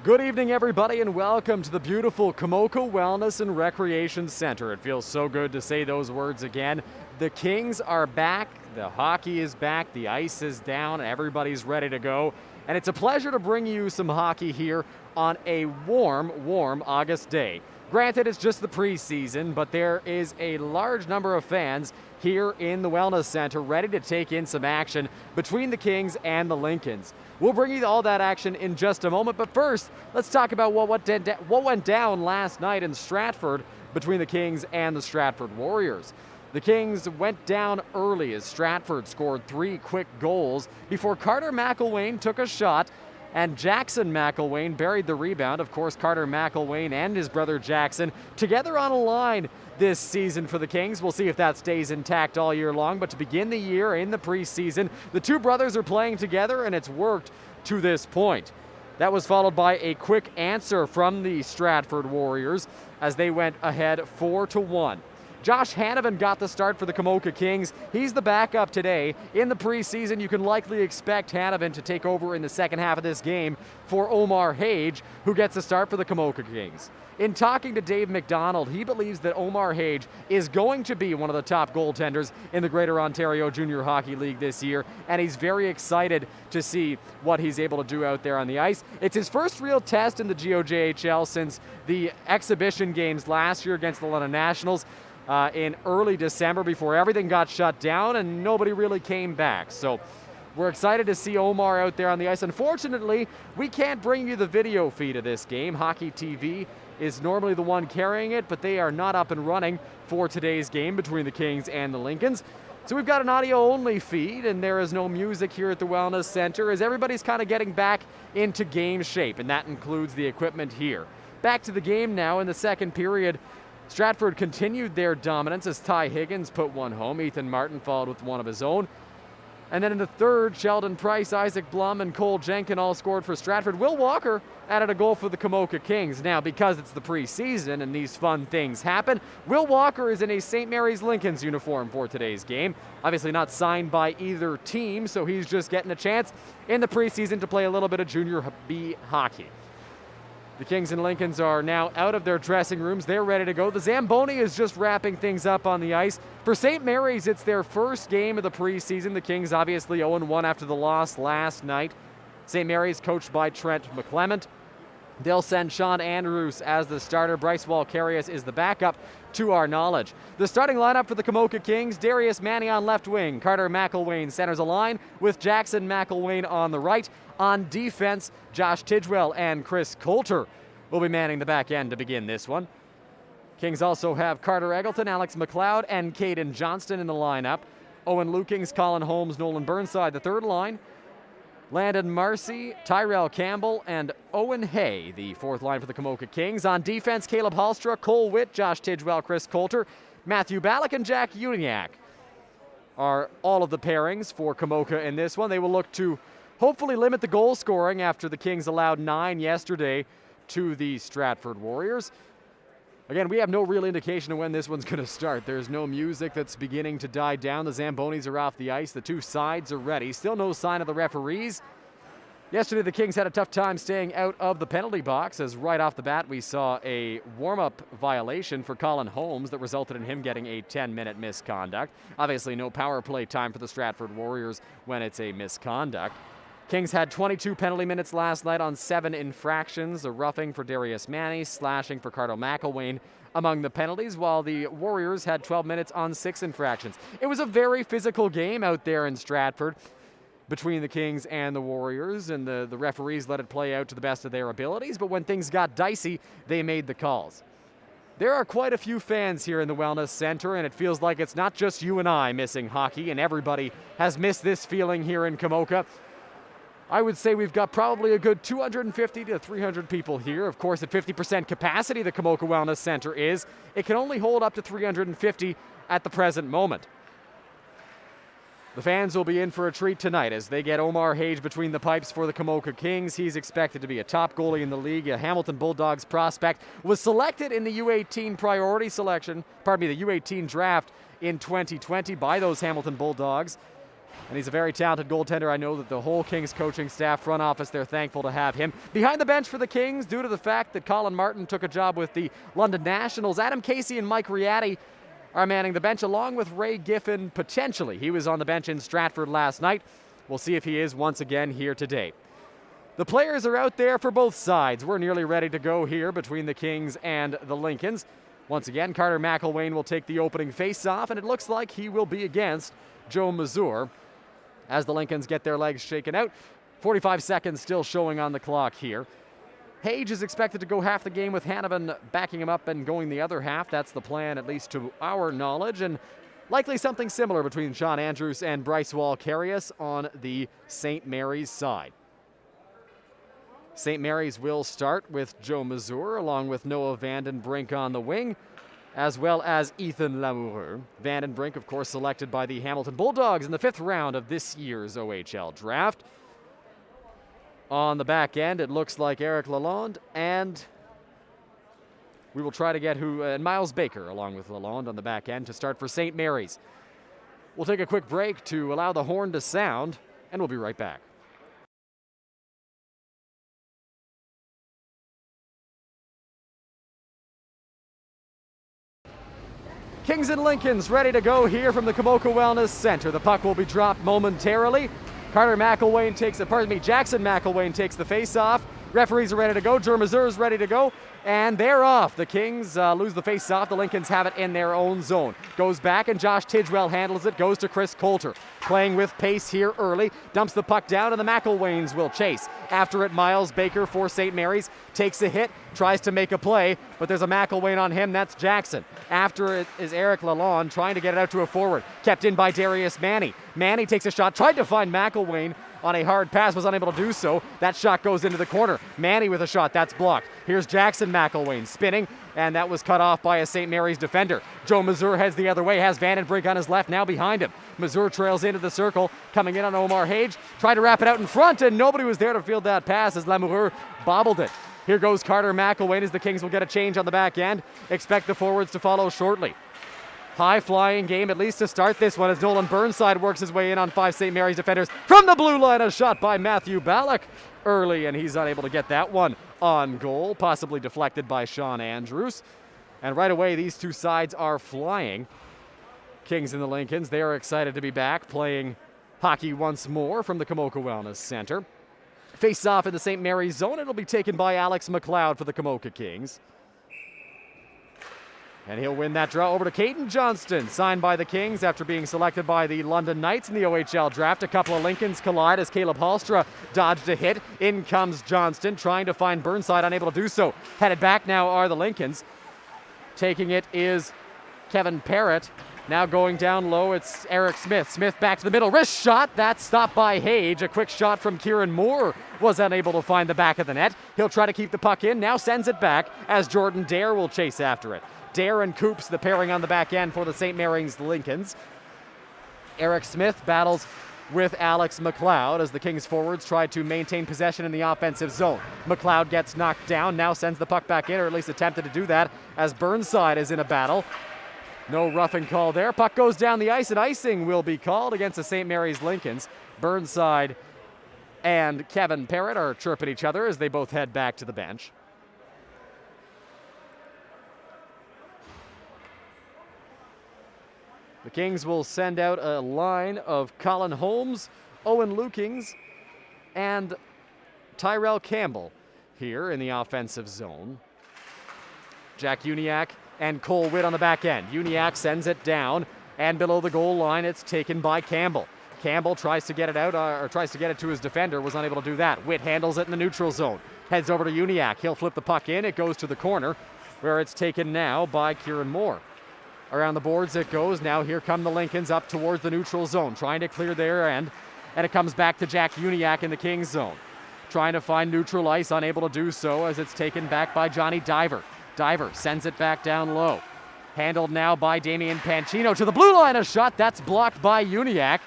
Good evening, everybody, and welcome to the beautiful Komoka Wellness and Recreation Center. It feels so good to say those words again. The Kings are back, the hockey is back, the ice is down, everybody's ready to go. And it's a pleasure to bring you some hockey here on a warm August day. Granted, it's just the preseason, but there is a large number of fans here in the Wellness Center ready to take in some action between the Kings and the Lincolns. We'll bring you all that action in just a moment, but first, let's talk about what went down last night in Stratford between the Kings and the Stratford Warriors. The Kings went down early as Stratford scored 3 quick goals before Carter Mcelwain took a shot and Jackson Mcelwain buried the rebound. Of course, Carter Mcelwain and his brother Jackson together on a line this season for the Kings. We'll see if that stays intact all year long, but to begin the year in the preseason, the two brothers are playing together and it's worked to this point. That was followed by a quick answer from the Stratford Warriors as they went ahead 4-1. Josh Hanovan got the start for the Komoka Kings. He's the backup today. In the preseason, you can likely expect Hanovan to take over in the second half of this game for Omar Hage, who gets the start for the Komoka Kings. In talking to Dave McDonald, he believes that Omar Hage is going to be one of the top goaltenders in the Greater Ontario Junior Hockey League this year, and he's very excited to see what he's able to do out there on the ice. It's his first real test in the GOJHL since the exhibition games last year against the London Nationals. In early December before everything got shut down and nobody really came back. So we're excited to see Omar out there on the ice. Unfortunately, we can't bring you the video feed of this game. Hockey TV is normally the one carrying it, but they are not up and running for today's game between the Kings and the Lincolns. So we've got an audio-only feed, and there is no music here at the Wellness Center as everybody's kind of getting back into game shape, and that includes the equipment here. Back to the game now in the second period. Stratford continued their dominance as Ty Higgins put one home. Ethan Martin followed with one of his own. And then in the third, Sheldon Price, Isaac Blum, and Cole Jenkin all scored for Stratford. Will Walker added a goal for the Komoka Kings. Now, because it's the preseason and these fun things happen, Will Walker is in a St. Mary's Lincolns uniform for today's game. Obviously not signed by either team, so he's just getting a chance in the preseason to play a little bit of Junior B hockey. The Kings and Lincolns are now out of their dressing rooms. They're ready to go. The Zamboni is just wrapping things up on the ice. For St. Mary's, it's their first game of the preseason. The Kings obviously 0-1 after the loss last night. St. Mary's coached by Trent McClement. They'll send Sean Andrews as the starter. Bryce Walkarius is the backup to our knowledge. The starting lineup for the Komoka Kings, Darius Manny on left wing. Carter Mcelwain centers a line with Jackson Mcelwain on the right. On defense, Josh Tidgwell and Chris Coulter will be manning the back end to begin this one. Kings also have Carter Eggleton, Alex McLeod, and Caden Johnston in the lineup. Owen Lukings, Colin Holmes, Nolan Burnside, the third line. Landon Marcy, Tyrell Campbell, and Owen Hay, the fourth line for the Komoka Kings. On defense, Caleb Hallstra, Cole Witt, Josh Tidgwell, Chris Coulter, Matthew Ballack, and Jack Uniacke are all of the pairings for Komoka in this one. They will look to hopefully limit the goal scoring after the Kings allowed 9 yesterday to the Stratford Warriors. Again, we have no real indication of when this one's going to start. There's no music that's beginning to die down. The Zambonis are off the ice. The two sides are ready. Still no sign of the referees. Yesterday, the Kings had a tough time staying out of the penalty box as right off the bat we saw a warm-up violation for Colin Holmes that resulted in him getting a 10-minute misconduct. Obviously, no power play time for the Stratford Warriors when it's a misconduct. Kings had 22 penalty minutes last night on 7 infractions, a roughing for Darius Manny, slashing for Carter Mcelwain among the penalties, while the Warriors had 12 minutes on 6 infractions. It was a very physical game out there in Stratford between the Kings and the Warriors, and the referees let it play out to the best of their abilities, but when things got dicey, they made the calls. There are quite a few fans here in the Wellness Center, and it feels like it's not just you and I missing hockey, and everybody has missed this feeling here in Komoka. I would say we've got probably a good 250 to 300 people here. Of course, at 50% capacity, the Komoka Wellness Center is. It can only hold up to 350 at the present moment. The fans will be in for a treat tonight as they get Omar Hage between the pipes for the Komoka Kings. He's expected to be a top goalie in the league. A Hamilton Bulldogs prospect was selected in the U18 priority selection, the U18 draft in 2020 by those Hamilton Bulldogs. And he's a very talented goaltender. I know that the whole Kings coaching staff, front office, they're thankful to have him. Behind the bench for the Kings, due to the fact that Colin Martin took a job with the London Nationals, Adam Casey and Mike Riatti are manning the bench, along with Ray Giffen, potentially. He was on the bench in Stratford last night. We'll see if he is once again here today. The players are out there for both sides. We're nearly ready to go here between the Kings and the Lincolns. Once again, Carter McElwain will take the opening face-off, and it looks like he will be against Joe Mazur as the Lincolns get their legs shaken out. 45 seconds still showing on the clock here. Hage is expected to go half the game with Hanneman backing him up and going the other half. That's the plan, at least to our knowledge, and likely something similar between Sean Andrews and Bryce Walkarius on the St. Mary's side. St. Mary's will start with Joe Mazur along with Noah Vandenbrink on the wing, as well as Ethan Lamoureux. Vandenbrink, of course, selected by the Hamilton Bulldogs in the 5th round of this year's OHL draft. On the back end, it looks like Eric Lalonde, and we will try to get Miles Baker along with Lalonde on the back end to start for St. Mary's. We'll take a quick break to allow the horn to sound, and we'll be right back. Kings and Lincolns ready to go here from the Komoka Wellness Center. The puck will be dropped momentarily. Jackson McElwain takes the face-off. Referees are ready to go. Joe Mazur is ready to go. And they're off. The Kings lose the face-off. The Lincolns have it in their own zone. Goes back, and Josh Tidgewell handles it. Goes to Chris Coulter. Playing with pace here early. Dumps the puck down, and the McElwains will chase. After it, Miles Baker for St. Mary's takes a hit, tries to make a play, but there's a McElwain on him. That's Jackson. After it is Eric Lalonde trying to get it out to a forward. Kept in by Darius Manny. Manny takes a shot, tried to find McElwain on a hard pass, was unable to do so. That shot goes into the corner. Manny with a shot, that's blocked. Here's Jackson McElwain spinning, and that was cut off by a St. Mary's defender. Joe Mazur heads the other way, has Vandenbrink on his left, now behind him. Mazur trails into the circle, coming in on Omar Hage, tried to wrap it out in front, and nobody was there to field that pass as Lamoureux bobbled it. Here goes Carter McElwain as the Kings will get a change on the back end. Expect the forwards to follow shortly. High-flying game, at least to start this one, as Nolan Burnside works his way in on 5 St. Mary's defenders. From the blue line, a shot by Matthew Ballack early, and he's unable to get that one on goal, possibly deflected by Sean Andrews. And right away, these two sides are flying. Kings and the Lincolns, they are excited to be back playing hockey once more from the Komoka Wellness Center. Face-off in the St. Mary's zone. It'll be taken by Alex McLeod for the Komoka Kings. And he'll win that draw over to Caden Johnston, signed by the Kings after being selected by the London Knights in the OHL draft. A couple of Lincolns collide as Caleb Hallstra dodged a hit. In comes Johnston, trying to find Burnside, unable to do so. Headed back now are the Lincolns. Taking it is Kevin Parrott. Now going down low, it's Eric Smith. Smith back to the middle, wrist shot. That's stopped by Hage. A quick shot from Kieran Moore was unable to find the back of the net. He'll try to keep the puck in, now sends it back as Jordan Dare will chase after it. Dare and Coops, the pairing on the back end for the St. Mary's Lincolns. Eric Smith battles with Alex McLeod as the Kings forwards try to maintain possession in the offensive zone. McLeod gets knocked down, now sends the puck back in, or at least attempted to do that, as Burnside is in a battle. No roughing call there. Puck goes down the ice, and icing will be called against the St. Mary's Lincolns. Burnside and Kevin Parrott are chirping each other as they both head back to the bench. The Kings will send out a line of Colin Holmes, Owen Lukings, and Tyrell Campbell here in the offensive zone. Jack Uniacke and Cole Witt on the back end. Uniacke sends it down, and below the goal line, it's taken by Campbell. Campbell tries to get it out, or tries to get it to his defender, was unable to do that. Witt handles it in the neutral zone. Heads over to Uniacke. He'll flip the puck in. It goes to the corner, where it's taken now by Kieran Moore. Around the boards it goes. Now here come the Lincolns up towards the neutral zone, trying to clear their end, and it comes back to Jack Uniacke in the Kings zone. Trying to find neutral ice, unable to do so as it's taken back by Johnny Diver. Diver sends it back down low. Handled now by Damian Pancino to the blue line, a shot that's blocked by Uniacke.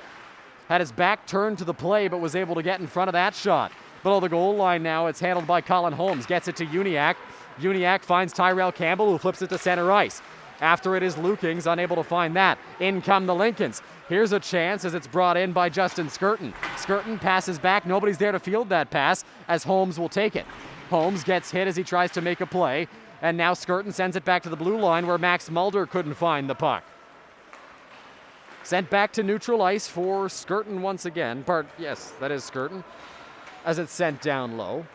Had his back turned to the play, but was able to get in front of that shot. Below the goal line now, it's handled by Colin Holmes. Gets it to Uniacke. Uniacke finds Tyrell Campbell, who flips it to center ice. After it is Lukings, unable to find that. In come the Lincolns. Here's a chance as it's brought in by Justin Skirton. Skirton passes back. Nobody's there to field that pass as Holmes will take it. Holmes gets hit as he tries to make a play. And now Skirton sends it back to the blue line where Max Mulder couldn't find the puck. Sent back to neutral ice for Skirton once again. Yes, that is Skirton. As it's sent down low.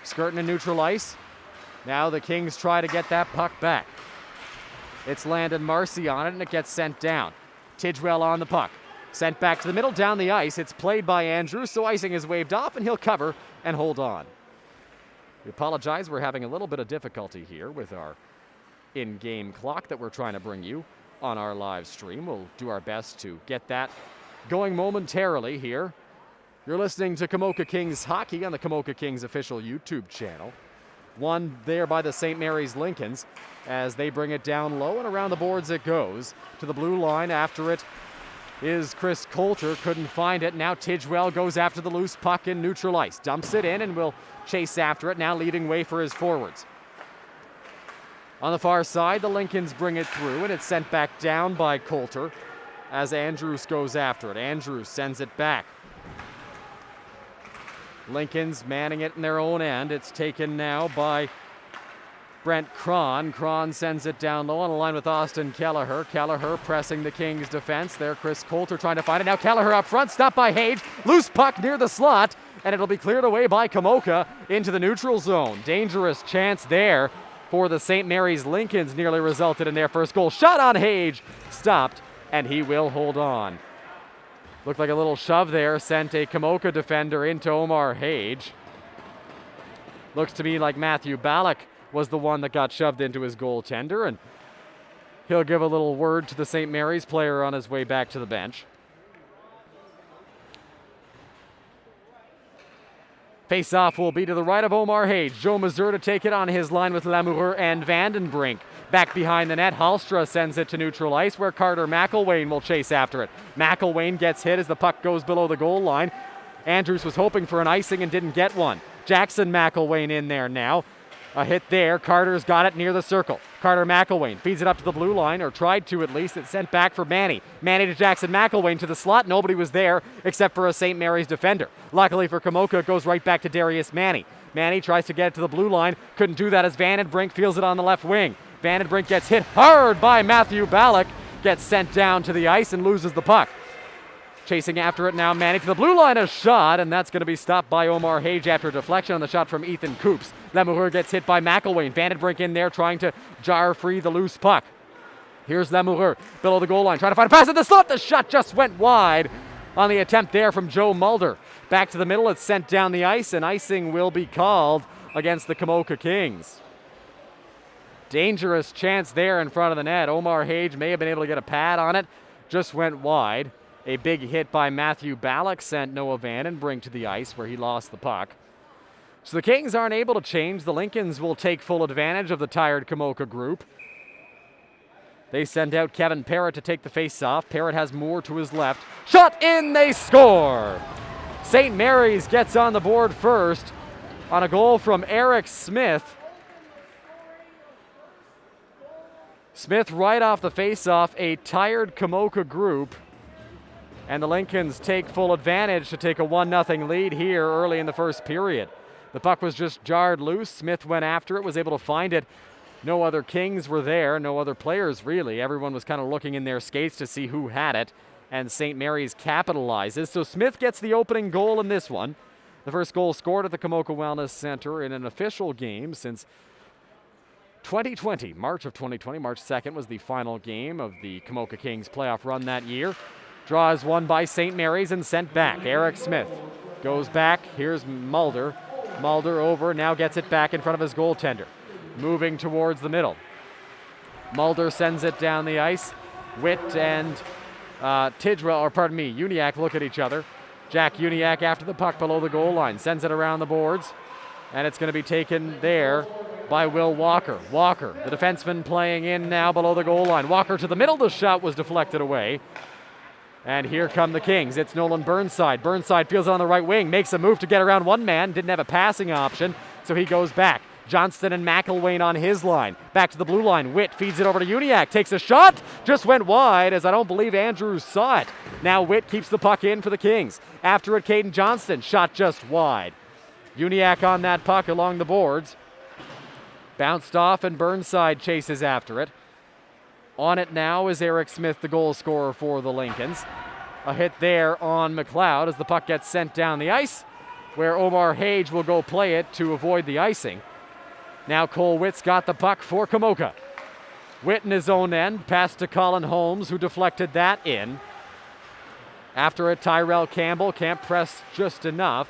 Skirton in neutral ice. Now the Kings try to get that puck back. It's Landon Marcy on it, and it gets sent down. Tidgewell on the puck. Sent back to the middle, down the ice. It's played by Andrews, so icing is waved off, and he'll cover and hold on. We apologize. We're having a little bit of difficulty here with our in-game clock that we're trying to bring you on our live stream. We'll do our best to get that going momentarily here. You're listening to Komoka Kings hockey on the Komoka Kings official YouTube channel. Won there by the St. Mary's Lincolns as they bring it down low, and around the boards it goes. To the blue line after it is Chris Coulter. Couldn't find it. Now Tidgewell goes after the loose puck in neutral ice. Dumps it in and will chase after it, now leading way for his forwards. On the far side, the Lincolns bring it through, and it's sent back down by Coulter as Andrews goes after it. Andrews sends it back. Lincolns manning it in their own end. It's taken now by Brent Cron. Cron sends it down low on a line with Austin Kelleher. Kelleher pressing the Kings' defense. There, Chris Coulter trying to find it. Now Kelleher up front, stopped by Hage. Loose puck near the slot, and it'll be cleared away by Komoka into the neutral zone. Dangerous chance there for the St. Mary's Lincolns. Nearly resulted in their first goal. Shot on Hage. Stopped, and he will hold on. Looked like a little shove there, sent a Komoka defender into Omar Hage. Looks to me like Matthew Ballack was the one that got shoved into his goaltender, and he'll give a little word to the St. Mary's player on his way back to the bench. Face-off will be to the right of Omar Hage. Joe Mazur to take it on his line with Lamoureux and Vandenbrink. Back behind the net, Hallstra sends it to neutral ice where Carter McElwain will chase after it. McElwain gets hit as the puck goes below the goal line. Andrews was hoping for an icing and didn't get one. Jackson McElwain in there now. A hit there. Carter's got it near the circle. Carter McElwain feeds it up to the blue line, or tried to at least. It's sent back for Manny. Manny to Jackson McElwain to the slot. Nobody was there except for a St. Mary's defender. Luckily for Komoka, it goes right back to Darius Manny. Manny tries to get it to the blue line. Couldn't do that as Vandenbrink feels it on the left wing. Vandenbrink gets hit hard by Matthew Ballack. Gets sent down to the ice and loses the puck. Chasing after it now, Manny to the blue line, a shot, and that's going to be stopped by Omar Hage after a deflection on the shot from Ethan Coops. Lamoureux gets hit by McElwain. Vandenbrink in there trying to jar free the loose puck. Here's Lamoureux, below the goal line, trying to find a pass at the slot. The shot just went wide on the attempt there from Joe Mulder. Back to the middle, it's sent down the ice, and icing will be called against the Komoka Kings. Dangerous chance there in front of the net. Omar Hage may have been able to get a pad on it, just went wide. A big hit by Matthew Ballack sent Noah Vandenbrink to the ice where he lost the puck. So the Kings aren't able to change. The Lincolns will take full advantage of the tired Komoka group. They send out Kevin Parrott to take the face-off. Parrott has Moore to his left. Shot in, they score! St. Mary's gets on the board first on a goal from Eric Smith. Smith right off the face-off, a tired Komoka group. And the Lincolns take full advantage to take a 1-0 lead here early in the first period. The puck was just jarred loose. Smith went after it, was able to find it. No other Kings were there, no other players really. Everyone was kind of looking in their skates to see who had it. And St. Mary's capitalizes. So Smith gets the opening goal in this one. The first goal scored at the Komoka Wellness Center in an official game since 2020. March of 2020, March 2nd was the final game of the Komoka Kings playoff run that year. Draw is won by St. Mary's and sent back. Eric Smith goes back. Here's Mulder. Mulder over, now gets it back in front of his goaltender. Moving towards the middle. Mulder sends it down the ice. Witt and Uniacke look at each other. Jack Uniacke after the puck below the goal line. Sends it around the boards. And it's going to be taken there by Will Walker. Walker, the defenseman playing in now below the goal line. Walker to the middle. The shot was deflected away. And here come the Kings. It's Nolan Burnside. Burnside feels it on the right wing, makes a move to get around one man, didn't have a passing option, so he goes back. Johnston and McElwain on his line. Back to the blue line. Witt feeds it over to Uniacke. Takes a shot. Just went wide as I don't believe Andrews saw it. Now Witt keeps the puck in for the Kings. After it, Caden Johnston. Shot just wide. Uniacke on that puck along the boards. Bounced off and Burnside chases after it. On it now is Eric Smith, the goal scorer for the Lincolns. A hit there on McLeod as the puck gets sent down the ice, where Omar Hage will go play it to avoid the icing. Now Cole Witt's got the puck for Komoka. Witt in his own end, pass to Colin Holmes, who deflected that in. After it, Tyrell Campbell can't press just enough.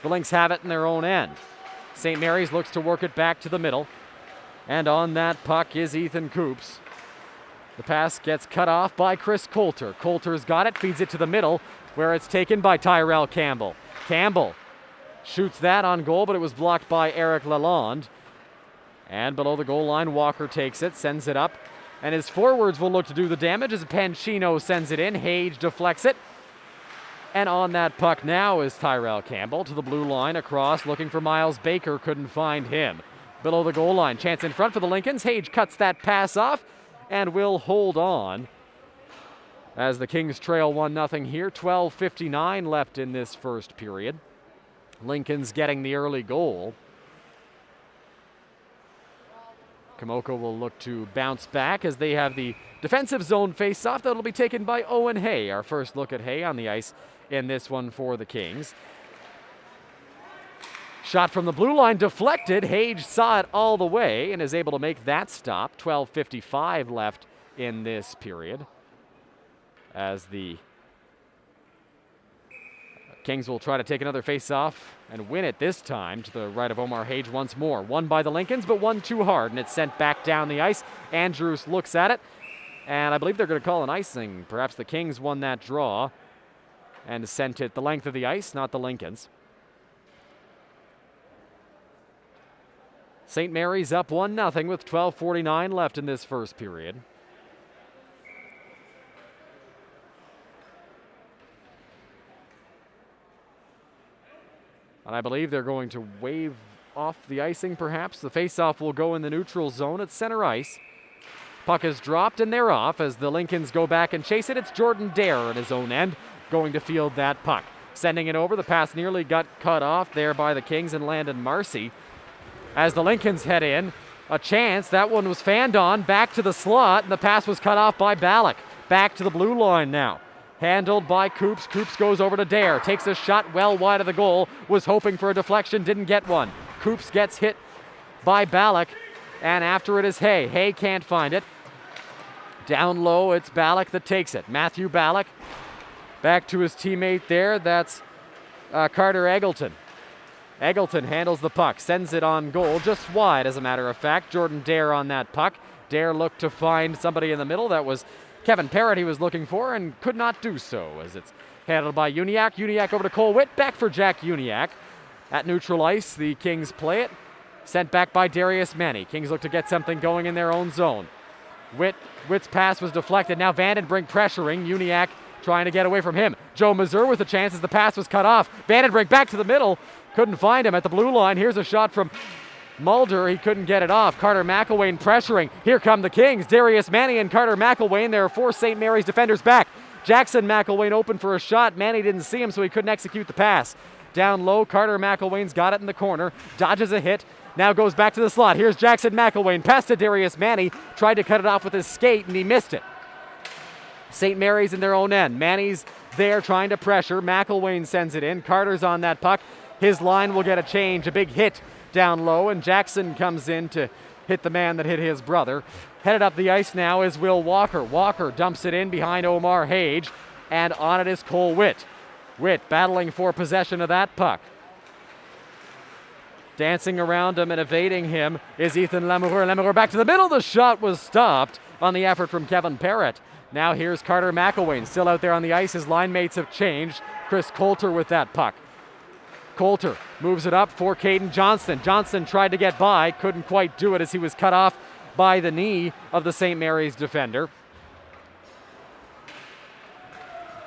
The Lynx have it in their own end. St. Mary's looks to work it back to the middle. And on that puck is Ethan Coops. The pass gets cut off by Chris Coulter. Coulter's got it, feeds it to the middle, where it's taken by Tyrell Campbell. Campbell shoots that on goal, but it was blocked by Eric Lalonde. And below the goal line, Walker takes it, sends it up. And his forwards will look to do the damage as Panchino sends it in. Hage deflects it. And on that puck now is Tyrell Campbell to the blue line across, looking for Miles Baker, couldn't find him. Below the goal line, chance in front for the Lincolns. Hage cuts that pass off and will hold on as the Kings trail 1-0 here. 12:59 left in this first period. Lincoln's getting the early goal. Komoka will look to bounce back as they have the defensive zone face-off that'll be taken by Owen Hay. Our first look at Hay on the ice in this one for the Kings. Shot from the blue line deflected. Hage saw it all the way and is able to make that stop. 12:55 left in this period as the Kings will try to take another face-off and win it this time to the right of Omar Hage once more. Won by the Lincolns, but one too hard, and it's sent back down the ice. Andrews looks at it, and I believe they're going to call an icing. Perhaps the Kings won that draw and sent it the length of the ice, not the Lincolns. St. Mary's up 1-0 with 12:49 left in this first period. And I believe they're going to wave off the icing, perhaps. The faceoff will go in the neutral zone at center ice. Puck is dropped and they're off as the Lincolns go back and chase it. It's Jordan Dare at his own end going to field that puck. Sending it over, the pass nearly got cut off there by the Kings and Landon Marcy. As the Lincolns head in, a chance, that one was fanned on, back to the slot, and the pass was cut off by Ballack. Back to the blue line now. Handled by Coops. Coops goes over to Dare. Takes a shot well wide of the goal. Was hoping for a deflection. Didn't get one. Coops gets hit by Ballack. And after it is Hay. Hay can't find it. Down low, it's Ballack that takes it. Matthew Ballack back to his teammate there. That's Carter Eggleton. Eggleton handles the puck. Sends it on goal. Just wide, as a matter of fact. Jordan Dare on that puck. Dare looked to find somebody in the middle. That was Kevin Parrott he was looking for and could not do so as it's handled by Uniacke. Uniacke over to Cole Witt. Back for Jack Uniacke. At neutral ice, the Kings play it. Sent back by Darius Manny. Kings look to get something going in their own zone. Witt's pass was deflected. Now Vandenbrink pressuring. Uniacke trying to get away from him. Joe Mazur with a chance as the pass was cut off. Vandenbrink back to the middle. Couldn't find him at the blue line. Here's a shot from Mulder. He couldn't get it off. Carter McElwain pressuring. Here come the Kings. Darius Manny and Carter McElwain. There are 4 St. Mary's defenders back. Jackson McElwain open for a shot. Manny didn't see him, so he couldn't execute the pass. Down low, Carter McElwain's got it in the corner. Dodges a hit. Now goes back to the slot. Here's Jackson McElwain. Pass to Darius Manny. Tried to cut it off with his skate, and he missed it. St. Mary's in their own end. Manny's there trying to pressure. McElwain sends it in. Carter's on that puck. His line will get a change. A big hit down low, and Jackson comes in to hit the man that hit his brother. Headed up the ice now is Will Walker. Walker dumps it in behind Omar Hage, and on it is Cole Witt. Witt battling for possession of that puck. Dancing around him and evading him is Ethan Lamoureux. Lamoureux back to the middle. The shot was stopped on the effort from Kevin Parrott. Now here's Carter McElwain still out there on the ice. His line mates have changed. Chris Coulter with that puck. Coulter moves it up for Caden Johnston. Johnston tried to get by, couldn't quite do it as he was cut off by the knee of the St. Mary's defender.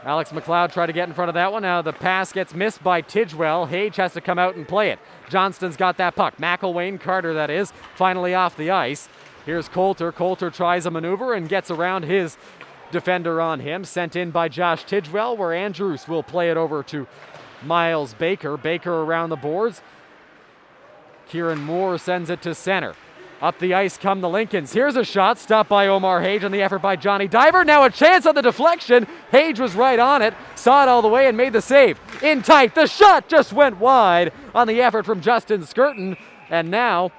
Alex McLeod tried to get in front of that one. Now the pass gets missed by Tidgewell. Hage has to come out and play it. Johnston's got that puck. McElwain, Carter that is, finally off the ice. Here's Coulter. Coulter tries a maneuver and gets around his defender on him. Sent in by Josh Tidgewell, where Andrews will play it over to Miles Baker. Baker around the boards. Kieran Moore sends it to center. Up the ice come the Lincolns. Here's a shot, stopped by Omar Hage on the effort by Johnny Diver. Now a chance on the deflection. Hage was right on it, saw it all the way and made the save. In tight, the shot just went wide on the effort from Justin Skirton. And now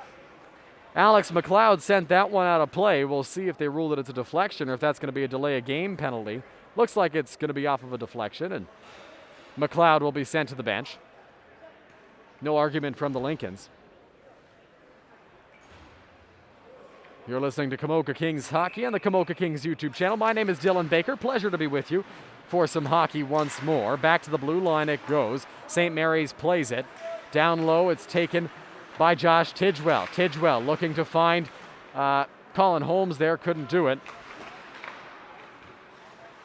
Alex McLeod sent that one out of play. We'll see if they rule that it's a deflection or if that's going to be a delay of game penalty. Looks like it's going to be off of a deflection, and McLeod will be sent to the bench. No argument from the Lincolns. You're listening to Komoka Kings Hockey on the Komoka Kings YouTube channel. My name is Dylan Baker. Pleasure to be with you for some hockey once more. Back to the blue line it goes. St. Mary's plays it. Down low, it's taken by Josh Tidgewell. Tidgewell looking to find Colin Holmes there, couldn't do it.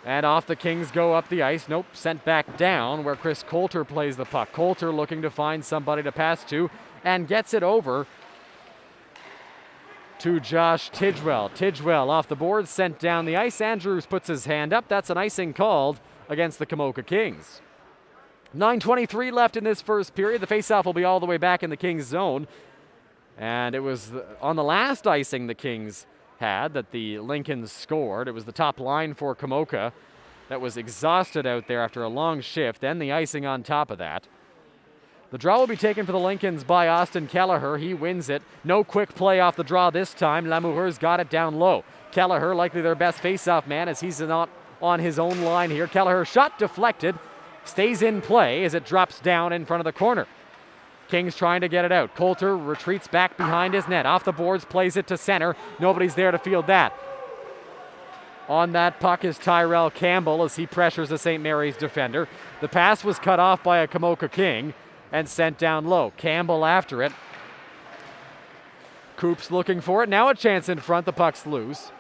And off the Kings go up the ice. Nope, sent back down where Chris Coulter plays the puck. Coulter looking to find somebody to pass to and gets it over to Josh Tidgewell. Tidgewell off the board, sent down the ice. Andrews puts his hand up. That's an icing called against the Komoka Kings. 9:23 left in this first period. The faceoff will be all the way back in the Kings zone. And it was on the last icing the Kings had that the Lincolns scored. It was the top line for Komoka that was exhausted out there after a long shift. Then the icing on top of that. The draw will be taken for the Lincolns by Austin Kelleher. He wins it. No quick play off the draw this time. Lamoureux's got it down low. Kelleher likely their best faceoff man as he's not on his own line here. Kelleher shot deflected. Stays in play as it drops down in front of the corner. Kings trying to get it out. Coulter retreats back behind his net. Off the boards, plays it to center. Nobody's there to field that. On that puck is Tyrell Campbell as he pressures the St. Mary's defender. The pass was cut off by a Komoka King and sent down low. Campbell after it. Coops looking for it. Now a chance in front. The puck's loose.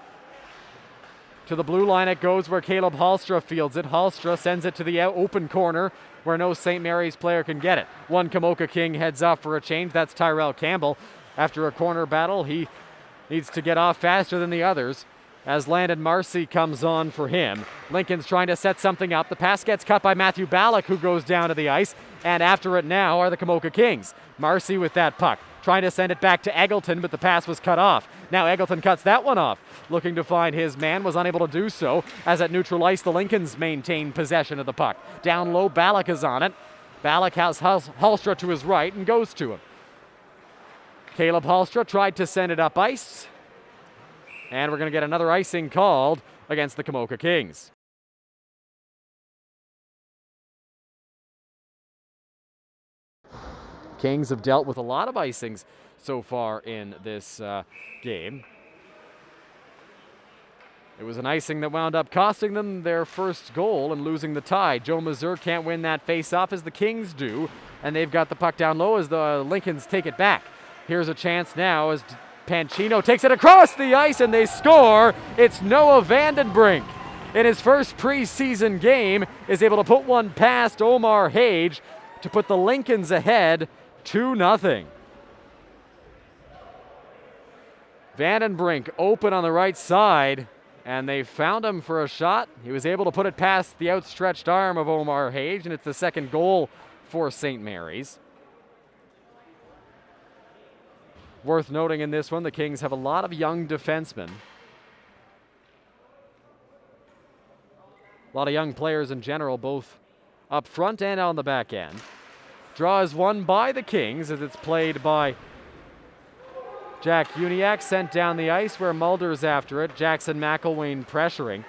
To the blue line it goes where Caleb Hallstra fields it. Hallstra sends it to the open corner where no St. Mary's player can get it. One Komoka King heads off for a change. That's Tyrell Campbell. After a corner battle, he needs to get off faster than the others as Landon Marcy comes on for him. Lincoln's trying to set something up. The pass gets cut by Matthew Ballack, who goes down to the ice. And after it now are the Komoka Kings. Marcy with that puck. Trying to send it back to Eggleton, but the pass was cut off. Now Eggleton cuts that one off. Looking to find his man, was unable to do so. As at neutral ice, the Lincolns maintain possession of the puck. Down low, Ballack is on it. Ballack has Hallstra to his right and goes to him. Caleb Hallstra tried to send it up ice. And we're going to get another icing called against the Komoka Kings. Kings have dealt with a lot of icings so far in this game. It was an icing that wound up costing them their first goal and losing the tie. Joe Mazur can't win that face-off as the Kings do, and they've got the puck down low as the Lincolns take it back. Here's a chance now as Pancino takes it across the ice and they score. It's Noah Vandenbrink. In his first preseason game, is able to put one past Omar Hage to put the Lincolns ahead 2-0. Vandenbrink open on the right side, and they found him for a shot. He was able to put it past the outstretched arm of Omar Hage, and it's the second goal for St. Mary's. Worth noting in this one, the Kings have a lot of young defensemen. A lot of young players in general, both up front and on the back end. Draw is won by the Kings as it's played by Jack Uniacke, sent down the ice where Mulder's after it. Jackson McElwain pressuring.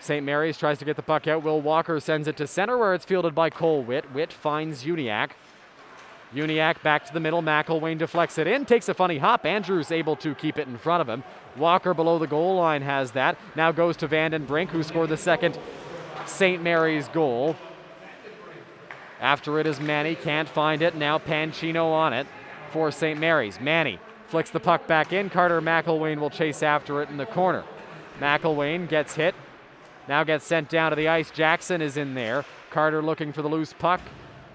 St. Mary's tries to get the puck out. Will Walker sends it to center where it's fielded by Cole Witt. Witt finds Uniacke. Uniacke back to the middle. McElwain deflects it in, takes a funny hop. Andrews able to keep it in front of him. Walker below the goal line has that. Now goes to Vandenbrink, who scored the second St. Mary's goal. After it is Manny, can't find it. Now Pancino on it for St. Mary's. Manny flicks the puck back in. Carter McElwain will chase after it in the corner. McElwain gets hit Now gets sent down to the ice. Jackson is in there. Carter looking for the loose puck.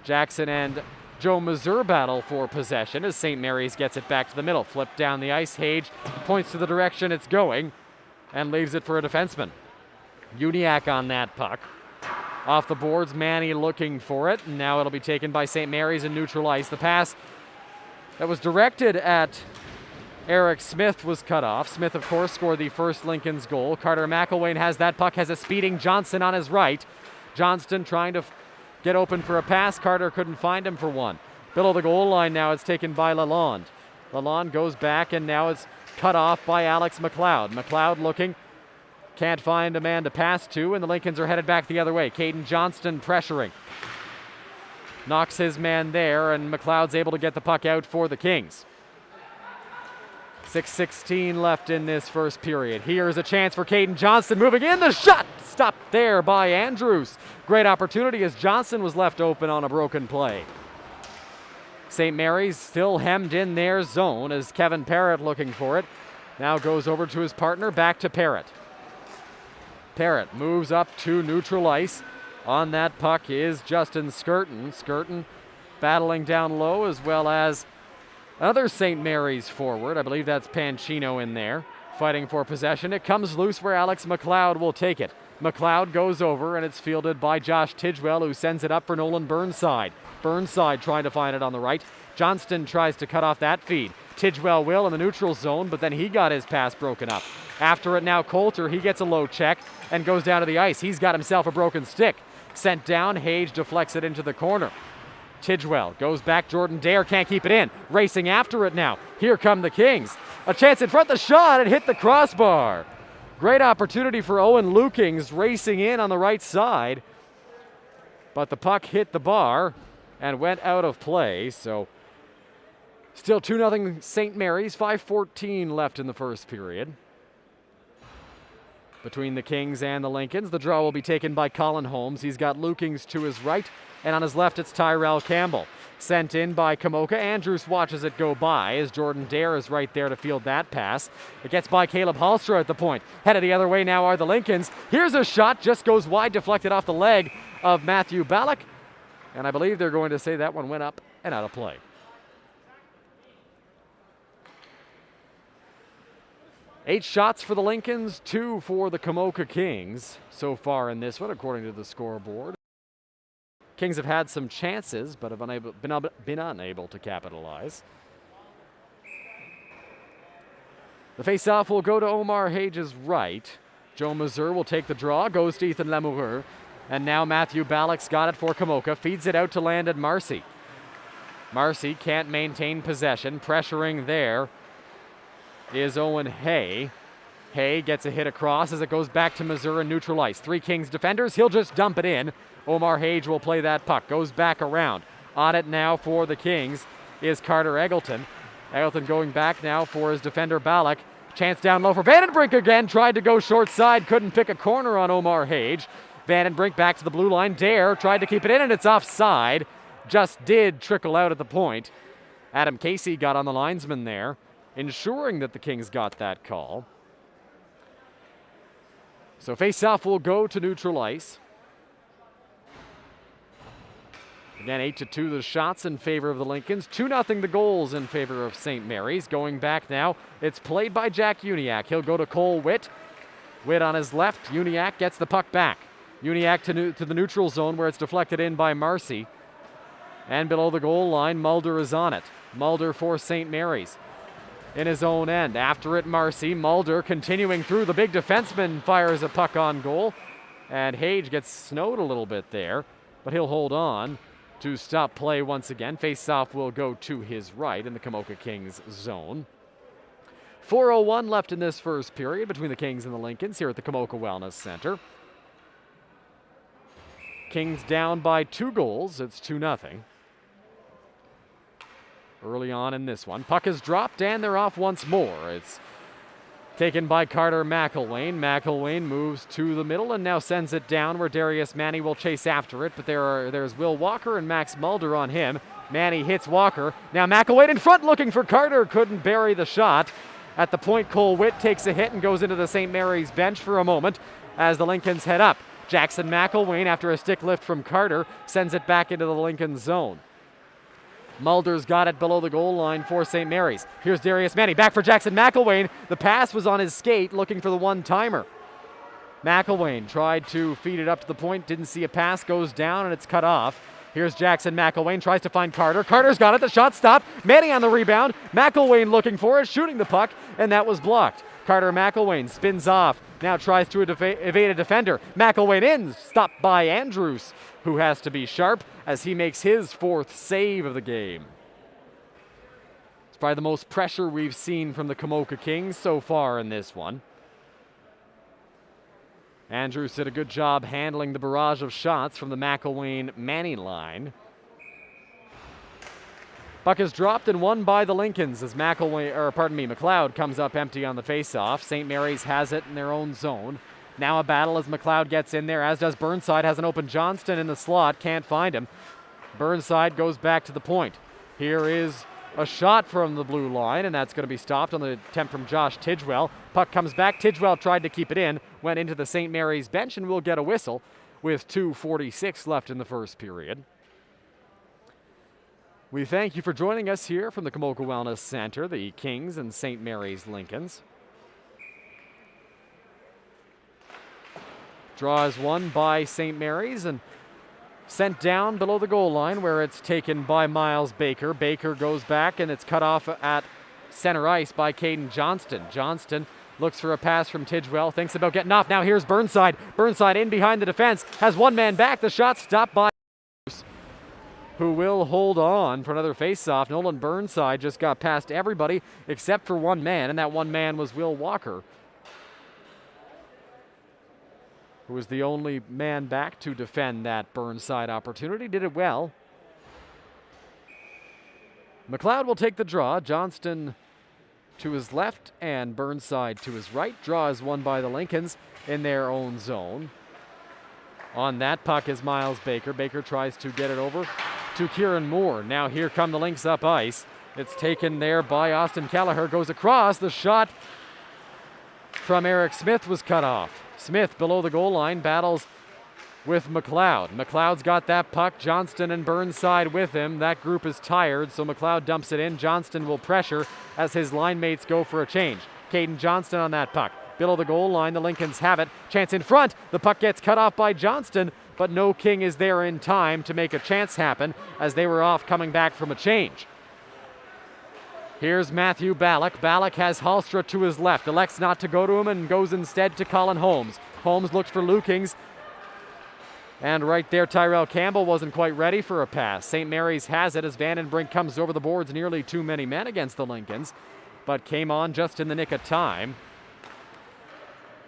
Jackson and Joe Mazur battle for possession as St. Mary's gets it back to the middle. Flip down the ice. Hage points to the direction it's going and leaves it for a defenseman. Uniacke on that puck. Off the boards, Manny looking for it. And now it'll be taken by St. Mary's and neutral ice. The pass that was directed at Eric Smith was cut off. Smith, of course, scored the first Lincoln's goal. Carter McElwain has that puck, has a speeding Johnson on his right. Johnston trying to get open for a pass. Carter couldn't find him for one. Below the goal line now, it's taken by Lalonde. Lalonde goes back, and now it's cut off by Alex McLeod. McLeod looking, can't find a man to pass to, and the Lincolns are headed back the other way. Caden Johnston pressuring. Knocks his man there, and McLeod's able to get the puck out for the Kings. 6:16 left in this first period. Here's a chance for Caden Johnston moving in. The shot stopped there by Andrews. Great opportunity as Johnson was left open on a broken play. St. Mary's still hemmed in their zone as Kevin Parrott looking for it. Now goes over to his partner, back to Parrott. Parrott moves up to neutral ice. On that puck is Justin Skirton. Skirton battling down low, as well as another St. Mary's forward. I believe that's Pancino in there, fighting for possession. It comes loose where Alex McLeod will take it. McLeod goes over, and it's fielded by Josh Tidgewell, who sends it up for Nolan Burnside. Burnside trying to find it on the right. Johnston tries to cut off that feed. Tidgewell will in the neutral zone, but then he got his pass broken up. After it now, Coulter, he gets a low check and goes down to the ice. He's got himself a broken stick. Sent down, Hage deflects it into the corner. Tidgewell goes back, Jordan Dare can't keep it in. Racing after it now. Here come the Kings. A chance in front, the shot, and hit the crossbar. Great opportunity for Owen Lukings racing in on the right side. But the puck hit the bar and went out of play, so still 2-0 St. Mary's, 5:14 left in the first period. Between the Kings and the Lincolns, the draw will be taken by Colin Holmes. He's got Lukings to his right, and on his left it's Tyrell Campbell. Sent in by Komoka. Andrews watches it go by as Jordan Dare is right there to field that pass. It gets by Caleb Hallstra at the point. Headed the other way now are the Lincolns. Here's a shot, just goes wide, deflected off the leg of Matthew Ballack. And I believe they're going to say that one went up and out of play. Eight shots for the Lincolns, 2 for the Komoka Kings so far in this one, according to the scoreboard. Kings have had some chances, but have been unable to capitalize. The faceoff will go to Omar Hage's right. Joe Mazur will take the draw, goes to Ethan Lamoureux. And now Matthew Ballack's got it for Komoka, feeds it out to Landon Marcy. Marcy can't maintain possession, pressuring there is Owen Hay. Hay gets a hit across as it goes back to Mazur in neutral ice. 3 Kings defenders, he'll just dump it in. Omar Hage will play that puck, goes back around. On it now for the Kings is Carter Eggleton. Eggleton going back now for his defender Ballack. Chance down low for Vandenbrink again, tried to go short side, couldn't pick a corner on Omar Hage. Vandenbrink back to the blue line. Dare tried to keep it in, and it's offside. Just did trickle out at the point. Adam Casey got on the linesman there, ensuring that the Kings got that call. So face-off will go to neutral ice. Again, 8-2 the shots in favor of the Lincolns. 2-0 the goals in favor of St. Mary's. Going back now, it's played by Jack Uniacke. He'll go to Cole Witt. Witt on his left. Uniacke gets the puck back. Uniacke to the neutral zone where it's deflected in by Marcy. And below the goal line, Mulder is on it. Mulder for St. Mary's in his own end. After it, Marcy. Mulder continuing through. The big defenseman fires a puck on goal. And Hage gets snowed a little bit there, but he'll hold on to stop play once again. Face-off will go to his right in the Komoka Kings zone. 4:01 left in this first period between the Kings and the Lincolns here at the Komoka Wellness Center. Kings down by 2 goals. It's 2-0. Early on in this one. Puck is dropped and they're off once more. It's taken by Carter McElwain. McElwain moves to the middle and now sends it down where Darius Manny will chase after it. But there's Will Walker and Max Mulder on him. Manny hits Walker. Now McElwain in front looking for Carter. Couldn't bury the shot. At the point, Cole Witt takes a hit and goes into the St. Mary's bench for a moment. as the Lincolns head up. Jackson McElwain, after a stick lift from Carter, sends it back into the Lincoln zone. Mulder's got it below the goal line for St. Mary's. Here's Darius Manny, back for Jackson McElwain. The pass was on his skate, looking for the one-timer. McElwain tried to feed it up to the point, didn't see a pass, goes down, and it's cut off. Here's Jackson McElwain, tries to find Carter. Carter's got it, the shot stopped. Manny on the rebound. McElwain looking for it, shooting the puck, and that was blocked. Carter McElwain spins off, now tries to evade a defender. McElwain in, stopped by Andrews, who has to be sharp as he makes his 4th save of the game. It's probably the most pressure we've seen from the Komoka Kings so far in this one. Andrews did a good job handling the barrage of shots from the McElwain-Manny line. Puck is dropped and won by the Lincolns as McLeod comes up empty on the faceoff. St. Mary's has it in their own zone. Now a battle as McLeod gets in there, as does Burnside. Has an open Johnston in the slot, can't find him. Burnside goes back to the point. Here is a shot from the blue line, and that's going to be stopped on the attempt from Josh Tidgewell. Puck comes back. Tidgewell tried to keep it in, went into the St. Mary's bench, and will get a whistle with 2:46 left in the first period. We thank you for joining us here from the Komoka Wellness Center, the Kings and St. Mary's Lincolns. Draw is won by St. Mary's and sent down below the goal line where it's taken by Miles Baker. Baker goes back and it's cut off at center ice by Caden Johnston. Johnston looks for a pass from Tidgewell, thinks about getting off. Now here's Burnside. Burnside in behind the defense, has one man back. The shot stopped by who will hold on for another face-off. Nolan Burnside just got past everybody except for one man, and that one man was Will Walker, who was the only man back to defend that Burnside opportunity. Did it well. McLeod will take the draw. Johnston to his left and Burnside to his right. Draw is won by the Lincolns in their own zone. On that puck is Miles Baker. Baker tries to get it over to Kieran Moore. Now here come the Lynx up ice. It's taken there by Austin Kelleher. Goes across. The shot from Eric Smith was cut off. Smith below the goal line battles with McLeod. McLeod's got that puck. Johnston and Burnside with him. That group is tired, so McLeod dumps it in. Johnston will pressure as his line mates go for a change. Caden Johnston on that puck. Below the goal line, the Lincolns have it. Chance in front. The puck gets cut off by Johnston, but no King is there in time to make a chance happen as they were off coming back from a change. Here's Matthew Ballack. Ballack has Hallstra to his left. Elects not to go to him and goes instead to Colin Holmes. Holmes looks for Lukings. And right there, Tyrell Campbell wasn't quite ready for a pass. St. Mary's has it as Vandenbrink comes over the boards, nearly too many men against the Lincolns, but came on just in the nick of time.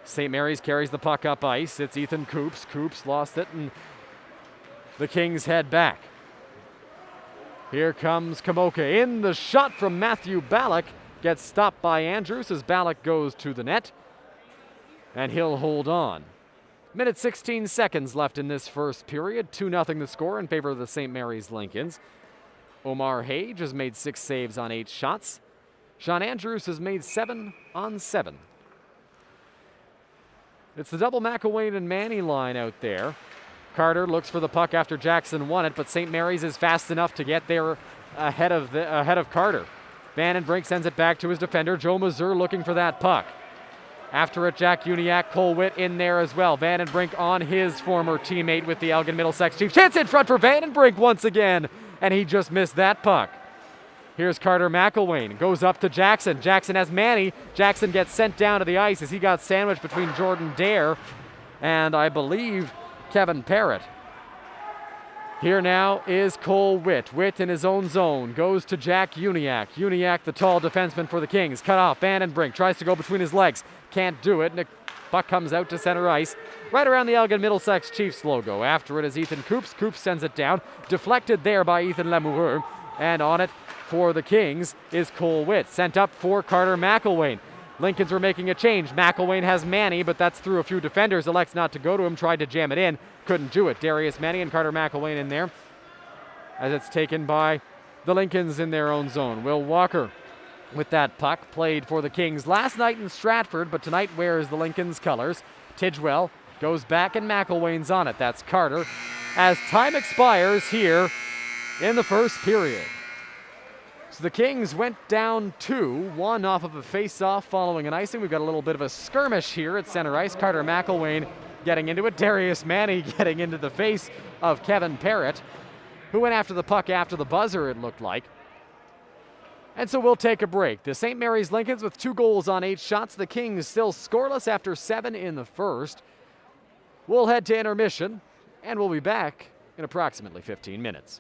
St. Mary's carries the puck up ice. It's Ethan Coops. Coops lost it, and the Kings head back. Here comes Komoka in. The shot from Matthew Ballack gets stopped by Andrews as Ballack goes to the net, and he'll hold on. Minute 16 seconds left in this first period. 2-0 the score in favor of the St. Mary's Lincolns. Omar Hage has made 6 saves on 8 shots. Sean Andrews has made 7 on 7. It's the double McElwain and Manny line out there. Carter looks for the puck after Jackson won it, but St. Mary's is fast enough to get there ahead of Carter. Vandenbrink sends it back to his defender. Joe Mazur looking for that puck. After it, Jack Uniacke, Cole Witt in there as well. Vandenbrink on his former teammate with the Elgin Middlesex Chiefs. Chance in front for Vandenbrink once again, and he just missed that puck. Here's Carter McElwain. Goes up to Jackson. Jackson has Manny. Jackson gets sent down to the ice as he got sandwiched between Jordan Dare and I believe Kevin Parrott. Here now is Cole Witt. Witt in his own zone. Goes to Jack Uniacke. Uniacke, the tall defenseman for the Kings. Cut off. Vandenbrink tries to go between his legs. Can't do it. The puck comes out to center ice. Right around the Elgin Middlesex Chiefs logo. After it is Ethan Coops. Coops sends it down. Deflected there by Ethan Lamoureux. And on it for the Kings is Cole Witt. Sent up for Carter McElwain. Lincolns were making a change. McElwain has Manny, but that's through a few defenders. Elects not to go to him. Tried to jam it in. Couldn't do it. Darius Manny and Carter McElwain in there as it's taken by the Lincolns in their own zone. Will Walker with that puck. Played for the Kings last night in Stratford, but tonight wears the Lincolns colors. Tidgewell Goes back and Mcelwain's on it. That's Carter. As time expires here in the first period. So the Kings went down 2-1 off of a face-off following an icing. We've got a little bit of a skirmish here at center ice. Carter Mcelwain getting into it. Darius Manny getting into the face of Kevin Parrott, who went after the puck after the buzzer, it looked like. And so we'll take a break. The St. Mary's Lincolns with 2 goals on 8 shots. The Kings still scoreless after 7 in the first. We'll head to intermission, and we'll be back in approximately 15 minutes.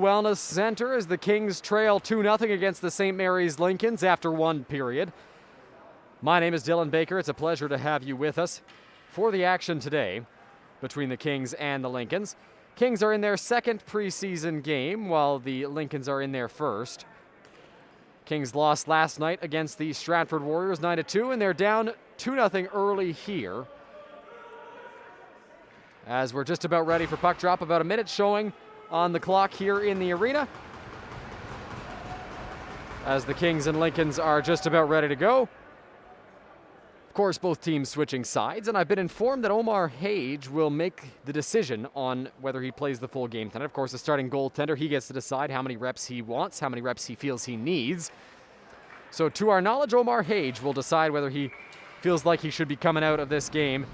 Wellness Center as the Kings trail 2-0 against the St. Mary's Lincolns after one period. My name is Dylan Baker. It's a pleasure to have you with us for the action today between the Kings and the Lincolns. Kings are in their second preseason game while the Lincolns are in their first. Kings lost last night against the Stratford Warriors 9-2, and they're down 2-0 early here. As we're just about ready for puck drop, about a minute showing on the clock here in the arena. As the Kings and Lincolns are just about ready to go. Of course, both teams switching sides, and I've been informed that Omar Hage will make the decision on whether he plays the full game tonight. Of course, the starting goaltender, he gets to decide how many reps he wants, how many reps he feels he needs. So to our knowledge, Omar Hage will decide whether he feels like he should be coming out of this game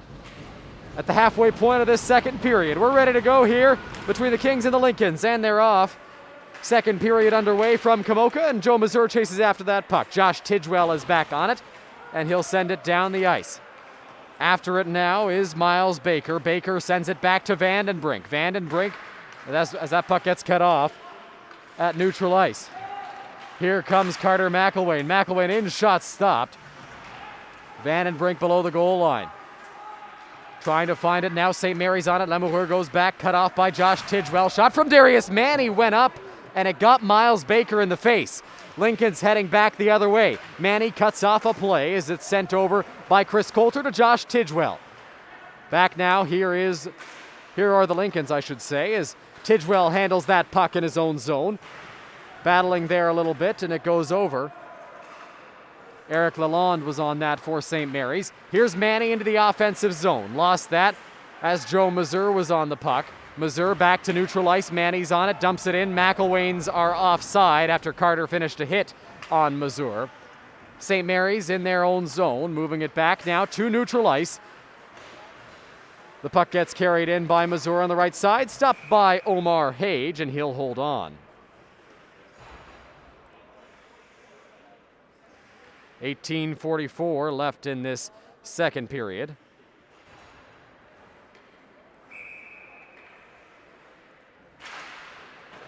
at the halfway point of this second period. We're ready to go here between the Kings and the Lincolns, and they're off. Second period underway from Komoka, and Joe Mazur chases after that puck. Josh Tidgewell is back on it, and he'll send it down the ice. After it now is Miles Baker. Baker sends it back to Vandenbrink. Vandenbrink, as that puck gets cut off at neutral ice. Here comes Carter Mcelwain. Mcelwain in, shot stopped. Vandenbrink below the goal line. Trying to find it now. St. Mary's on it. Lemuher goes back, cut off by Josh Tidgewell. Shot from Darius Manny went up, and it got Miles Baker in the face. Lincoln's heading back the other way. Manny cuts off a play as it's sent over by Chris Coulter to Josh Tidgewell. Back now, here are the Lincolns, I should say, as Tidgewell handles that puck in his own zone. Battling there a little bit, and it goes over. Eric Lalonde was on that for St. Mary's. Here's Manny into the offensive zone. Lost that as Joe Mazur was on the puck. Mazur back to neutral ice. Manny's on it, dumps it in. McElwain's are offside after Carter finished a hit on Mazur. St. Mary's in their own zone, moving it back now to neutral ice. The puck gets carried in by Mazur on the right side, stopped by Omar Hage, and he'll hold on. 18:44 left in this second period.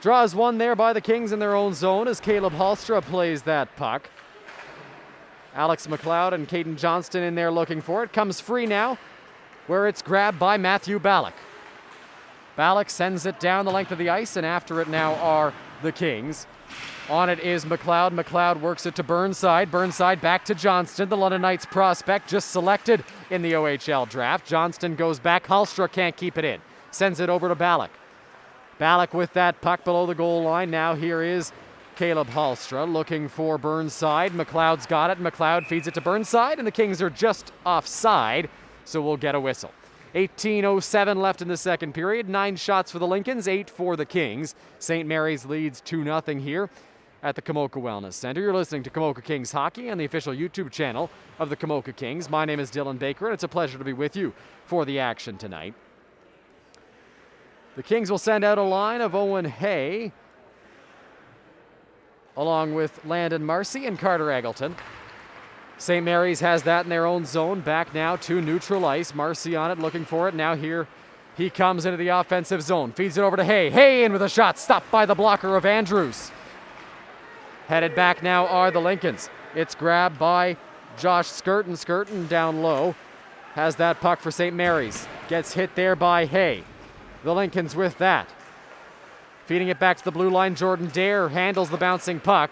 Draws one there by the Kings in their own zone as Caleb Hallstra plays that puck. Alex McLeod and Caden Johnston in there looking for it. Comes free now, where it's grabbed by Matthew Ballack. Ballack sends it down the length of the ice, and after it now are the Kings. On it is McLeod. McLeod works it to Burnside. Burnside back to Johnston, the London Knights prospect just selected in the OHL draft. Johnston goes back. Hallstra can't keep it in. Sends it over to Ballack. Ballack with that puck below the goal line. Now here is Caleb Hallstra looking for Burnside. McLeod's got it. McLeod feeds it to Burnside, and the Kings are just offside, so we'll get a whistle. 18:07 left in the second period. 9 shots for the Lincolns, 8 for the Kings. St. Mary's leads 2-0 here at the Komoka Wellness Center. You're listening to Komoka Kings Hockey on the official YouTube channel of the Komoka Kings. My name is Dylan Baker, and it's a pleasure to be with you for the action tonight. The Kings will send out a line of Owen Hay, along with Landon Marcy and Carter Eggleton. St. Mary's has that in their own zone. Back now to neutral ice. Marcy on it, looking for it. Now here he comes into the offensive zone. Feeds it over to Hay. Hay in with a shot, stopped by the blocker of Andrews. Headed back now are the Lincolns. It's grabbed by Josh Skirton. Skirton down low. Has that puck for St. Mary's. Gets hit there by Hay. The Lincolns with that. Feeding it back to the blue line. Jordan Dare handles the bouncing puck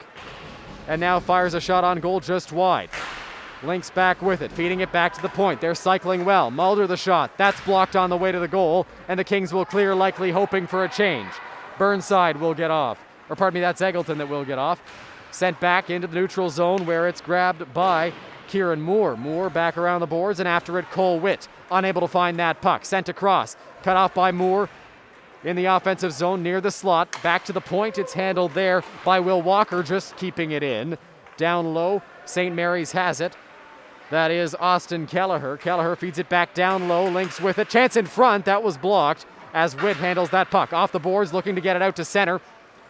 and now fires a shot on goal just wide. Links back with it, feeding it back to the point. They're cycling well. Mulder the shot. That's blocked on the way to the goal, and the Kings will clear, likely hoping for a change. Burnside will get off. Or pardon me, that's Eggleton that will get off. Sent back into the neutral zone where it's grabbed by Kieran Moore. Moore back around the boards, and after it, Cole Witt. Unable to find that puck. Sent across. Cut off by Moore in the offensive zone near the slot. Back to the point. It's handled there by Will Walker, just keeping it in. Down low, St. Mary's has it. That is Austin Kelleher. Kelleher feeds it back down low, links with it. Chance in front, that was blocked as Witt handles that puck. Off the boards, looking to get it out to center,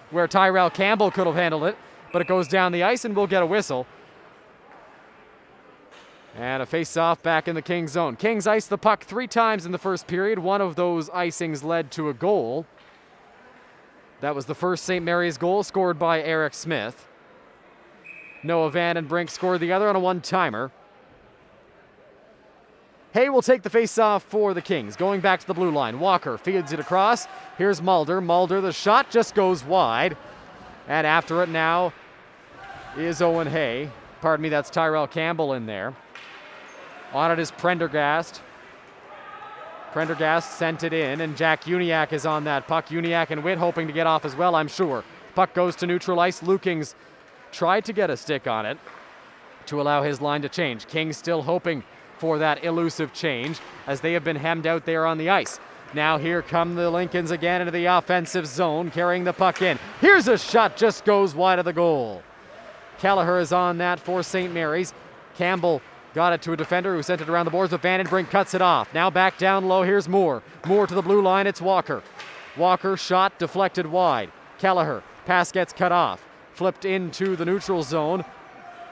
where Tyrell Campbell could have handled it, but it goes down the ice and we'll get a whistle. And a face-off back in the Kings zone. Kings iced the puck 3 times in the first period. One of those icings led to a goal. That was the first St. Mary's goal scored by Eric Smith. Noah Vandenbrink scored the other on a one-timer. Hay will take the face-off for the Kings. Going back to the blue line. Walker feeds it across. Here's Mulder. Mulder, the shot just goes wide. And after it now is Owen Hay. Pardon me, that's Tyrell Campbell in there. On it is Prendergast. Prendergast sent it in, and Jack Uniacke is on that puck. Uniacke and Witt hoping to get off as well, I'm sure. Puck goes to neutral ice. Lukings tried to get a stick on it to allow his line to change. Kings still hoping for that elusive change as they have been hemmed out there on the ice. Now here come the Lincolns again into the offensive zone, carrying the puck in. Here's a shot, just goes wide of the goal. Kelleher is on that for St. Mary's. Campbell got it to a defender who sent it around the boards, but Vandenbrink cuts it off. Now back down low, here's Moore. Moore to the blue line, it's Walker. Walker shot deflected wide. Kelleher, pass gets cut off. Flipped into the neutral zone,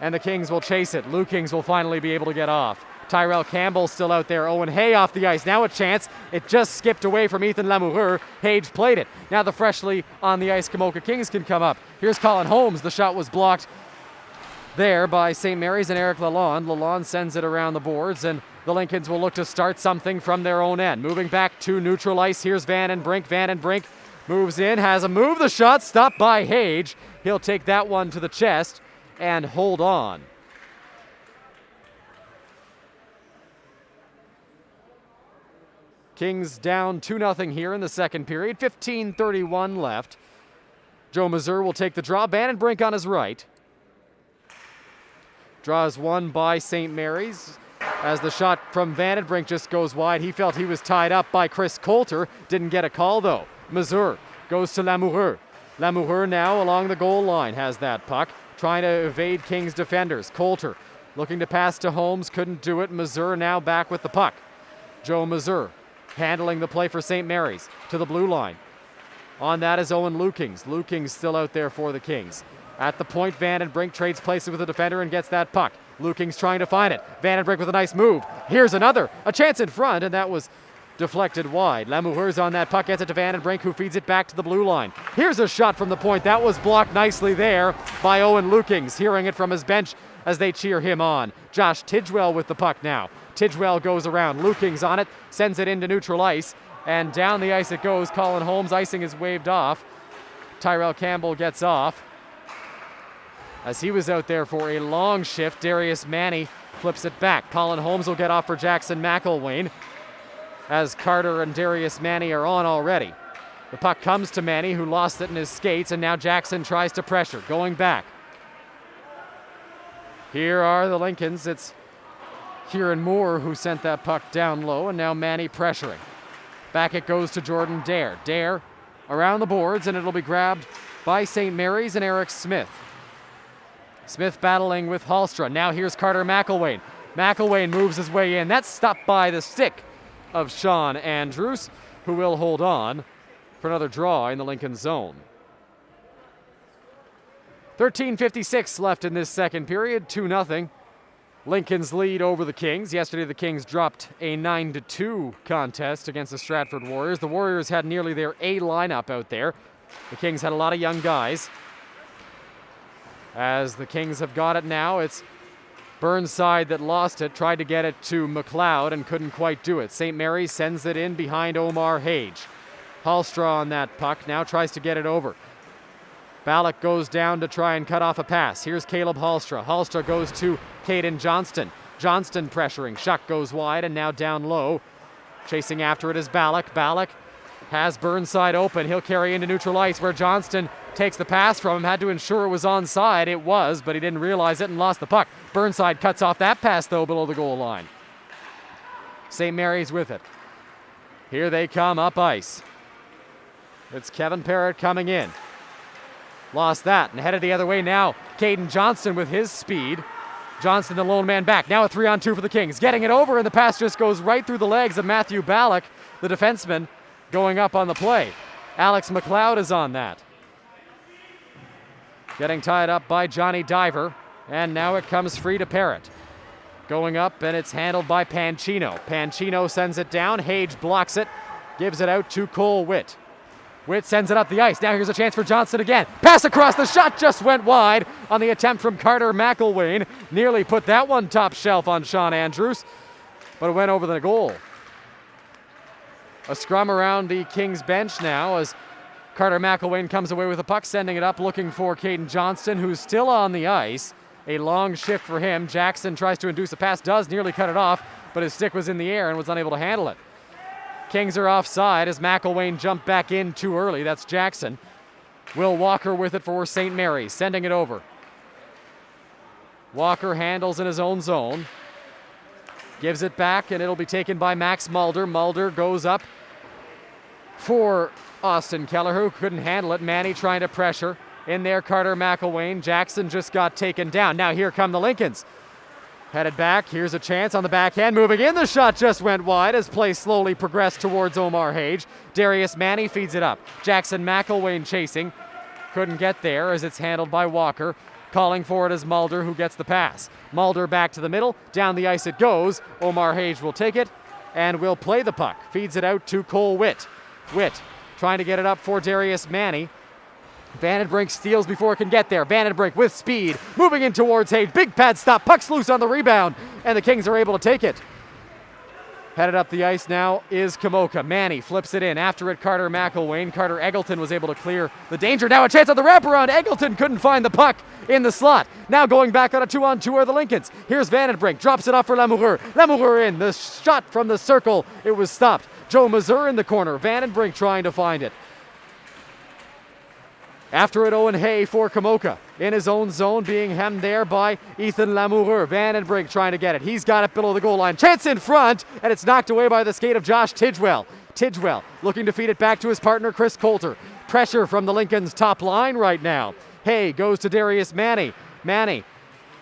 and the Kings will chase it. Lukings will finally be able to get off. Tyrell Campbell still out there. Owen Hay off the ice. Now a chance. It just skipped away from Ethan Lamoureux. Hage played it. Now the freshly on the ice Komoka Kings can come up. Here's Colin Holmes. The shot was blocked there by St. Mary's and Eric Lalonde. Lalonde sends it around the boards, and the Lincolns will look to start something from their own end. Moving back to neutral ice. Here's Vandenbrink. Vandenbrink moves in, has a move. The shot stopped by Hage. He'll take that one to the chest and hold on. Kings down 2-0 here in the second period. 15:31 left. Joe Mazur will take the draw. Vandenbrink on his right. Draw is won by St. Mary's as the shot from Vandenbrink just goes wide. He felt he was tied up by Chris Coulter. Didn't get a call though. Mazur goes to Lamoureux. Lamoureux now along the goal line has that puck, trying to evade Kings defenders. Coulter looking to pass to Holmes, couldn't do it. Mazur now back with the puck. Joe Mazur handling the play for St. Mary's to the blue line. On that is Owen Lukings. Lukings still out there for the Kings. At the point, Vandenbrink trades places with the defender and gets that puck. Lukings trying to find it. Vandenbrink with a nice move. Here's another. A chance in front, and that was deflected wide. Lamoureux's on that puck, gets it to Vandenbrink, who feeds it back to the blue line. Here's a shot from the point. That was blocked nicely there by Owen Lukings, hearing it from his bench as they cheer him on. Josh Tidgewell with the puck now. Tidgewell goes around. Lukings on it, sends it into neutral ice, and down the ice it goes. Colin Holmes icing is waved off. Tyrell Campbell gets off. As he was out there for a long shift, Darius Manny flips it back. Colin Holmes will get off for Jackson Mcelwain, as Carter and Darius Manny are on already. The puck comes to Manny, who lost it in his skates, and now Jackson tries to pressure, going back. Here are the Lincolns. It's Kieran Moore who sent that puck down low, and now Manny pressuring. Back it goes to Jordan Dare. Dare around the boards, and it'll be grabbed by St. Mary's and Eric Smith. Smith battling with Hallstra. Now here's Carter McElwain. McElwain moves his way in. That's stopped by the stick of Sean Andrews, who will hold on for another draw in the Lincoln zone. 13:56 left in this second period, 2-0. Lincoln's lead over the Kings. Yesterday the Kings dropped a 9-2 contest against the Stratford Warriors. The Warriors had nearly their A lineup out there. The Kings had a lot of young guys. As the Kings have got it now, it's Burnside that lost it, tried to get it to McLeod and couldn't quite do it. St. Mary's sends it in behind Omar Hage. Hallstra on that puck, now tries to get it over. Ballack goes down to try and cut off a pass. Here's Caleb Hallstra. Hallstra goes to Caden Johnston. Johnston pressuring. Shuck goes wide and now down low. Chasing after it is Ballack. Ballack has Burnside open. He'll carry into neutral ice where Johnston takes the pass from him. Had to ensure it was onside. It was, but he didn't realize it and lost the puck. Burnside cuts off that pass, though, below the goal line. St. Mary's with it. Here they come up ice. It's Kevin Parrott coming in. Lost that and headed the other way now. Caden Johnston with his speed. Johnston, the lone man back. Now a 3-on-2 for the Kings. Getting it over, and the pass just goes right through the legs of Matthew Ballack, the defenseman, going up on the play. Alex McLeod is on that. Getting tied up by Johnny Diver, and now it comes free to Parrott. Going up, and it's handled by Pancino. Pancino sends it down. Hage blocks it, gives it out to Cole Witt. Witt sends it up the ice. Now here's a chance for Johnson again. Pass across, the shot just went wide on the attempt from Carter Mcelwain. Nearly put that one top shelf on Sean Andrews, but it went over the goal. A scrum around the Kings bench now as Carter Mcelwain comes away with the puck, sending it up, looking for Caden Johnston, who's still on the ice. A long shift for him. Jackson tries to induce a pass, does nearly cut it off, but his stick was in the air and was unable to handle it. Kings are offside as McElwain jumped back in too early. That's Jackson. Will Walker with it for St. Mary's, sending it over. Walker handles in his own zone. Gives it back, and it'll be taken by Max Mulder. Mulder goes up for Austin Kelleher, who couldn't handle it. Manny trying to pressure. In there, Carter McElwain. Jackson just got taken down. Now here come the Lincolns. Headed back, here's a chance on the backhand, moving in, the shot just went wide as play slowly progressed towards Omar Hage. Darius Manny feeds it up. Jackson McElwain chasing, couldn't get there as it's handled by Walker. Calling for it is Mulder, who gets the pass. Mulder back to the middle, down the ice it goes. Omar Hage will take it and will play the puck. Feeds it out to Cole Witt. Witt trying to get it up for Darius Manny. Vandenbrink steals before it can get there. Vandenbrink with speed, moving in towards Hage. Big pad stop, puck's loose on the rebound, and the Kings are able to take it. Headed up the ice now is Komoka. Manny flips it in. After it, Carter McElwain. Carter Eggleton was able to clear the danger. Now a chance on the wraparound. Eggleton couldn't find the puck in the slot. Now going back on a 2-on-2 are the Lincolns. Here's Vandenbrink. Drops it off for Lamoureux. Lamoureux in. The shot from the circle. It was stopped. Joe Mazur in the corner. Vandenbrink trying to find it. After it, Owen Hay for Komoka. In his own zone, being hemmed there by Ethan Lamoureux. Vandenbrink trying to get it. He's got it below the goal line. Chance in front, and it's knocked away by the skate of Josh Tidgewell. Tidgewell looking to feed it back to his partner, Chris Coulter. Pressure from the Lincolns' top line right now. Hay goes to Darius Manny. Manny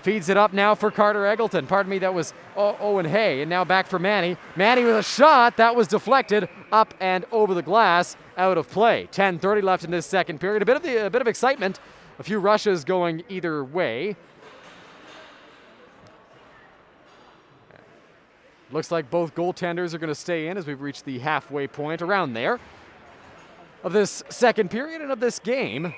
feeds it up now for Carter Eggleton. Pardon me, that was Owen Hay. And now back for Manny. Manny with a shot. That was deflected up and over the glass, out of play. 10:30 left in this second period. A bit of excitement. A few rushes going either way. Looks like both goaltenders are going to stay in as we've reached the halfway point around there of this second period and of this game.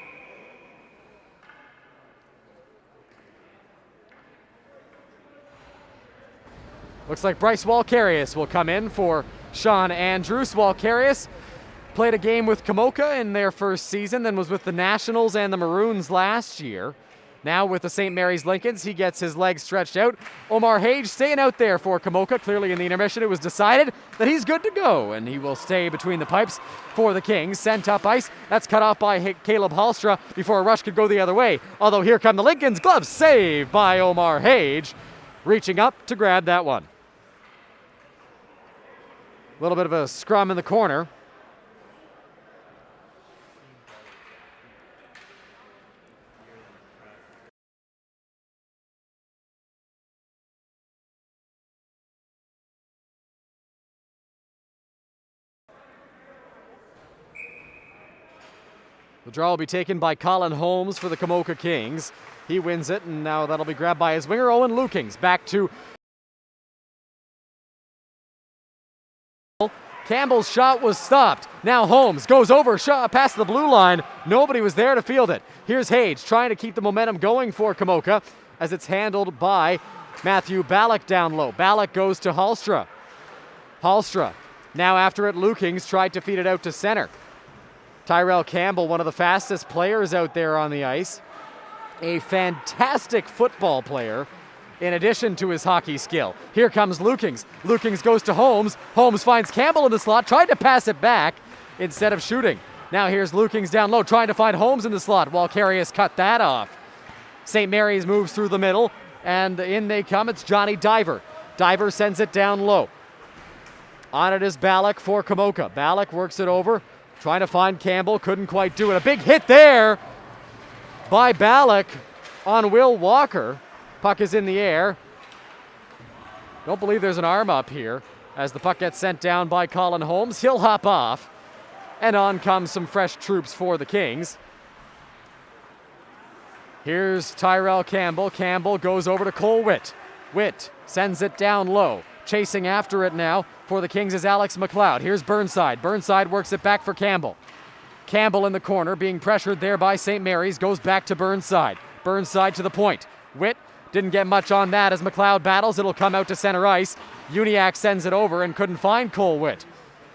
Looks like Bryce Walkarius will come in for Sean Andrews. Walkarius played a game with Komoka in their first season, then was with the Nationals and the Maroons last year. Now with the St. Mary's Lincolns, he gets his legs stretched out. Omar Hage staying out there for Komoka. Clearly in the intermission, it was decided that he's good to go, and he will stay between the pipes for the Kings. Sent up ice. That's cut off by Caleb Hallstra before a rush could go the other way. Although here come the Lincolns. Glove save by Omar Hage, reaching up to grab that one. A little bit of a scrum in the corner. The draw will be taken by Colin Holmes for the Komoka Kings. He wins it, and now that'll be grabbed by his winger, Owen Lukings. Back to Campbell's shot was stopped. Now Holmes goes over, shot past the blue line. Nobody was there to field it. Here's Hage trying to keep the momentum going for Komoka as it's handled by Matthew Ballack down low. Ballack goes to Hallstra. Hallstra. Now after it, Lukings tried to feed it out to center. Tyrell Campbell, one of the fastest players out there on the ice. A fantastic football player in addition to his hockey skill. Here comes Lukings. Lukings goes to Holmes. Holmes finds Campbell in the slot, tried to pass it back instead of shooting. Now here's Lukings down low, trying to find Holmes in the slot while Carius cut that off. St. Mary's moves through the middle, and in they come. It's Johnny Diver. Diver sends it down low. On it is Ballack for Komoka. Ballack works it over, trying to find Campbell, couldn't quite do it. A big hit there by Ballack on Will Walker. Puck is in the air. Don't believe there's an arm up here as the puck gets sent down by Colin Holmes. He'll hop off, and on comes some fresh troops for the Kings. Here's Tyrell Campbell. Campbell goes over to Cole Witt. Witt sends it down low. Chasing after it now for the Kings is Alex McLeod. Here's Burnside. Burnside works it back for Campbell. Campbell in the corner, being pressured there by St. Mary's, goes back to Burnside. Burnside to the point. Witt didn't get much on that as McLeod battles. It'll come out to center ice. Uniacke sends it over and couldn't find Cole Witt.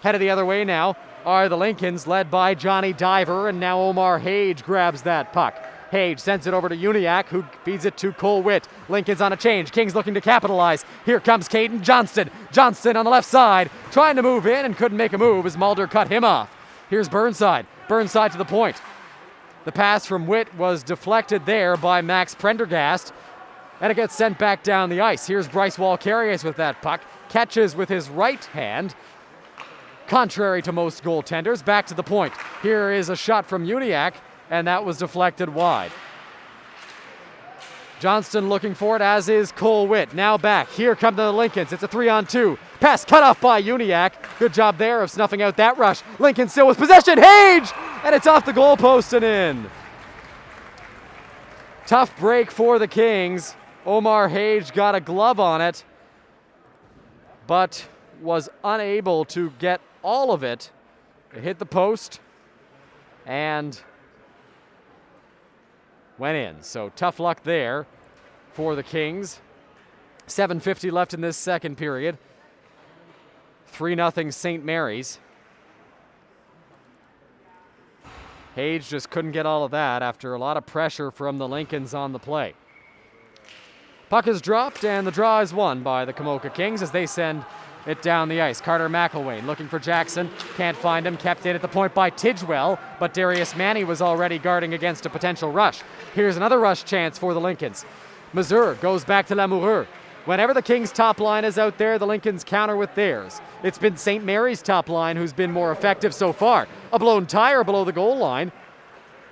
Headed the other way now are the Lincolns, led by Johnny Diver, and now Omar Hage grabs that puck. Hage sends it over to Uniacke, who feeds it to Cole Witt. Lincoln's on a change. Kings looking to capitalize. Here comes Caden Johnston. Johnston on the left side, trying to move in and couldn't make a move as Mulder cut him off. Here's Burnside. Burnside to the point. The pass from Witt was deflected there by Max Prendergast, and it gets sent back down the ice. Here's Bryce Walkarius with that puck. Catches with his right hand. Contrary to most goaltenders, back to the point. Here is a shot from Uniacke, and that was deflected wide. Johnston looking for it, as is Cole Witt. Now back. Here come the Lincolns. It's a 3-on-2. Pass cut off by Uniacke. Good job there of snuffing out that rush. Lincoln still with possession. Hage! And it's off the goalpost and in. Tough break for the Kings. Omar Hage got a glove on it, but was unable to get all of it. It hit the post and went in. So tough luck there for the Kings. 7:50 left in this second period. 3-0 St. Mary's. Hage just couldn't get all of that after a lot of pressure from the Lincolns on the play. Puck is dropped and the draw is won by the Komoka Kings as they send it down the ice. Carter Mcelwain looking for Jackson. Can't find him. Kept in at the point by Tidgewell, but Darius Manny was already guarding against a potential rush. Here's another rush chance for the Lincolns. Mazur goes back to Lamoureux. Whenever the Kings' top line is out there, the Lincolns counter with theirs. It's been St. Mary's top line who's been more effective so far. A blown tire below the goal line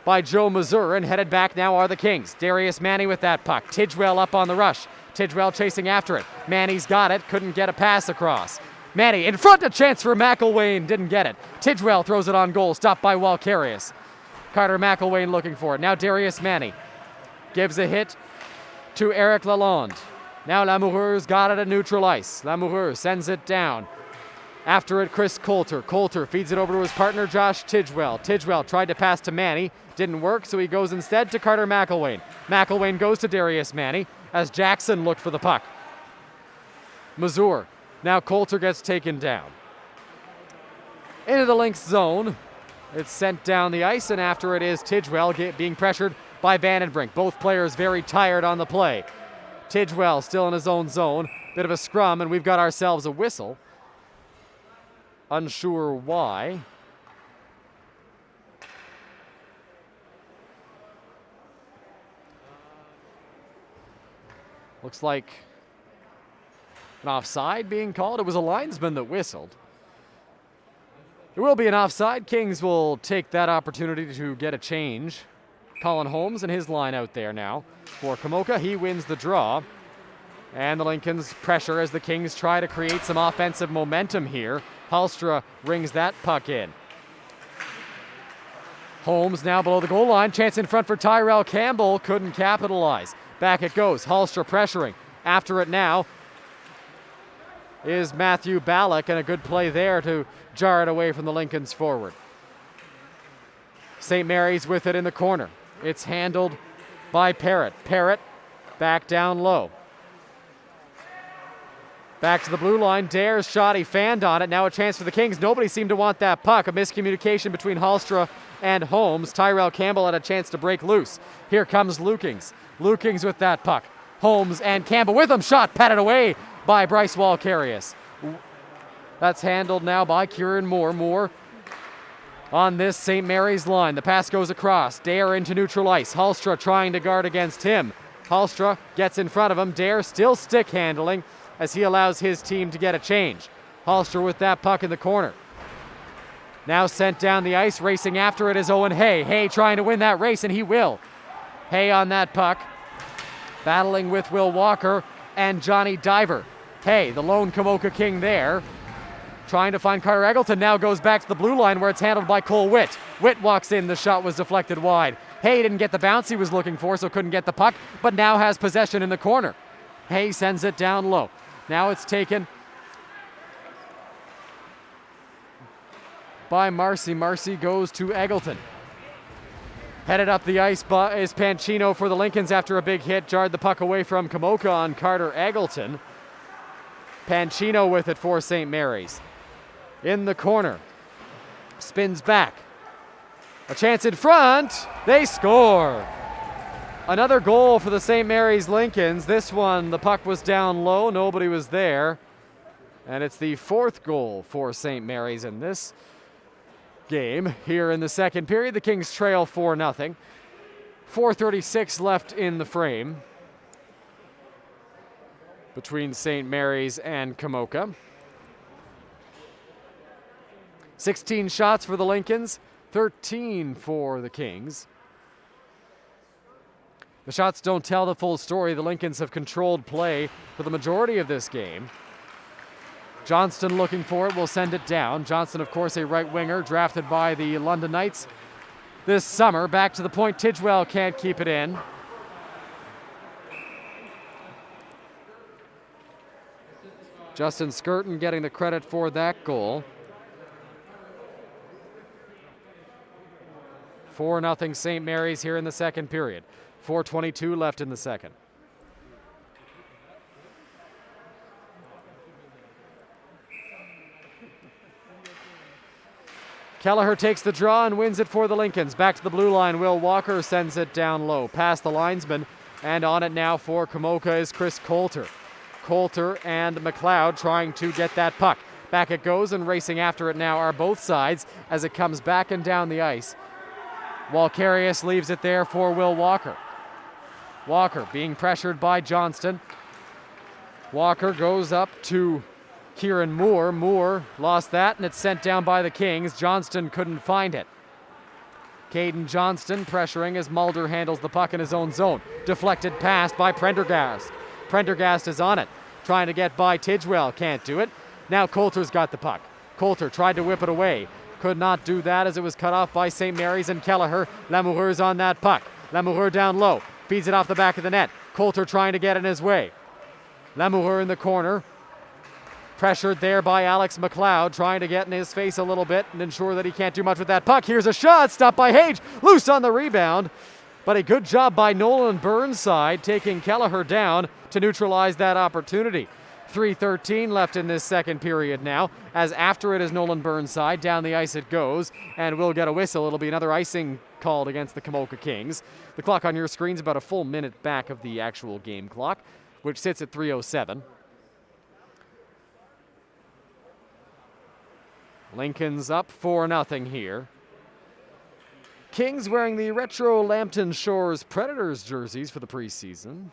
by Joe Mazur, and headed back now are the Kings. Darius Manny with that puck. Tidgewell up on the rush. Tidgewell chasing after it. Manny's got it, couldn't get a pass across. Manny in front, a chance for Mcelwain, didn't get it. Tidgewell throws it on goal, stopped by Walkarius. Carter Mcelwain looking for it. Now Darius Manny gives a hit to Eric Lalonde. Now Lamoureux's got it at neutral ice. Lamoureux sends it down. After it, Chris Coulter. Coulter feeds it over to his partner, Josh Tidgewell. Tidgewell tried to pass to Manny. Didn't work, so he goes instead to Carter Mcelwain. Mcelwain goes to Darius Manny as Jackson looked for the puck. Mazur. Now Coulter gets taken down. Into the Lynx zone. It's sent down the ice, and after it is Tidgewell being pressured by Vandenbrink. Both players very tired on the play. Tidgewell still in his own zone. Bit of a scrum, and we've got ourselves a whistle. Unsure why. Looks like an offside being called. It was a linesman that whistled. There will be an offside. Kings will take that opportunity to get a change. Colin Holmes and his line out there now for Komoka. He wins the draw. And the Lincolns pressure as the Kings try to create some offensive momentum here. Halstra rings that puck in. Holmes now below the goal line. Chance in front for Tyrell Campbell. Couldn't capitalize. Back it goes. Halstra pressuring. After it now is Matthew Ballack, and a good play there to jar it away from the Lincolns forward. St. Mary's with it in the corner. It's handled by Parrott. Parrott back down low. Back to the blue line. Dare's shot. He fanned on it. Now a chance for the Kings. Nobody seemed to want that puck. A miscommunication between Halstra and Holmes. Tyrell Campbell had a chance to break loose. Here comes Lukings. Lukings with that puck. Holmes and Campbell with him. Shot patted away by Bryce Walkarius. That's handled now by Kieran Moore. Moore on this St. Mary's line. The pass goes across. Dare into neutral ice. Halstra trying to guard against him. Halstra gets in front of him. Dare still stick handling as he allows his team to get a change. Halstra with that puck in the corner. Now sent down the ice. Racing after it is Owen Hay. Hay trying to win that race, and he will. Hay on that puck. Battling with Will Walker and Johnny Diver. Hay, the lone Komoka King there. Trying to find Carter Eggleton. Now goes back to the blue line where it's handled by Cole Witt. Witt walks in. The shot was deflected wide. Hay didn't get the bounce he was looking for, so couldn't get the puck, but now has possession in the corner. Hay sends it down low. Now it's taken by Marcy. Marcy goes to Eggleton. Headed up the ice is Pancino for the Lincolns after a big hit. Jarred the puck away from Komoka on Carter Eggleton. Pancino with it for St. Mary's. In the corner. Spins back. A chance in front. They score. Another goal for the St. Mary's Lincolns. This one, the puck was down low. Nobody was there. And it's the 4th goal for St. Mary's in this game. Here in the second period, the Kings trail 4-0. 4:36 left in the frame between St. Mary's and Komoka. 16 shots for the Lincolns, 13 for the Kings. The shots don't tell the full story. The Lincolns have controlled play for the majority of this game. Johnston looking for it, will send it down. Johnston, of course, a right winger drafted by the London Knights this summer. Back to the point, Tidgewell can't keep it in. Justin Skirton getting the credit for that goal. 4-0 St. Mary's here in the second period. 4:22 left in the second. Kelleher takes the draw and wins it for the Lincolns. Back to the blue line. Will Walker sends it down low. Past the linesman. And on it now for Komoka is Chris Coulter. Coulter and McLeod trying to get that puck. Back it goes, and racing after it now are both sides as it comes back and down the ice. Walkarius leaves it there for Will Walker. Walker being pressured by Johnston. Walker goes up to Kieran Moore. Moore lost that, and it's sent down by the Kings. Johnston couldn't find it. Caden Johnston pressuring as Mulder handles the puck in his own zone. Deflected pass by Prendergast. Prendergast is on it, trying to get by Tidgewell. Can't do it. Now Coulter's got the puck. Coulter tried to whip it away. Could not do that as it was cut off by St. Mary's and Kelleher. Lamoureur's on that puck. Lamoureux down low. Feeds it off the back of the net. Coulter trying to get in his way. Lamoureux in the corner. Pressured there by Alex McLeod, trying to get in his face a little bit and ensure that he can't do much with that puck. Here's a shot, stopped by Hage, loose on the rebound. But a good job by Nolan Burnside, taking Kelleher down to neutralize that opportunity. 3:13 left in this second period now, as after it is Nolan Burnside. Down the ice it goes, and we'll get a whistle. It'll be another icing called against the Komoka Kings. The clock on your screen is about a full minute back of the actual game clock, which sits at 3:07. Lincoln's up 4-0 here. Kings wearing the retro Lambton Shores Predators jerseys for the preseason.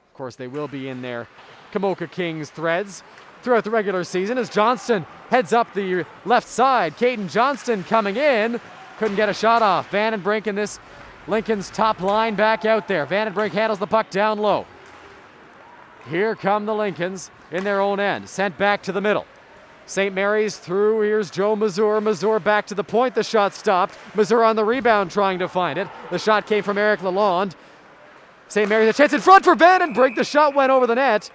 Of course, they will be in their Komoka Kings threads throughout the regular season as Johnston heads up the left side. Caden Johnston coming in. Couldn't get a shot off. Vandenbrink in this Lincoln's top line back out there. Vandenbrink handles the puck down low. Here come the Lincolns in their own end. Sent back to the middle. St. Mary's through. Here's Joe Mazur. Mazur back to the point. The shot stopped. Mazur on the rebound trying to find it. The shot came from Eric Lalonde. St. Mary's a chance in front for Vandenbrink. The shot went over the net.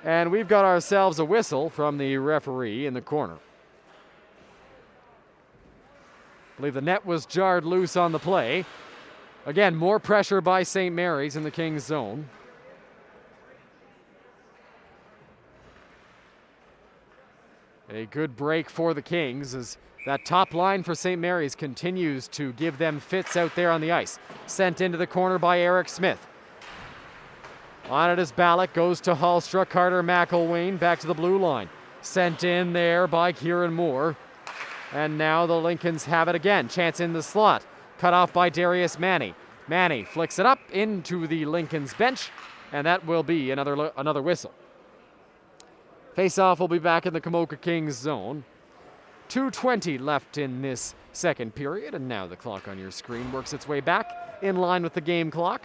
And we've got ourselves a whistle from the referee in the corner. I believe the net was jarred loose on the play. Again, more pressure by St. Mary's in the Kings zone. A good break for the Kings as that top line for St. Mary's continues to give them fits out there on the ice. Sent into the corner by Eric Smith. On it is Ballack, goes to Hallstra. Carter McElwain back to the blue line. Sent in there by Kieran Moore. And now the Lincolns have it again. Chance in the slot. Cut off by Darius Manny. Manny flicks it up into the Lincolns bench, and that will be another whistle. Face-off will be back in the Komoka Kings zone. 2:20 left in this second period, and now the clock on your screen works its way back in line with the game clock.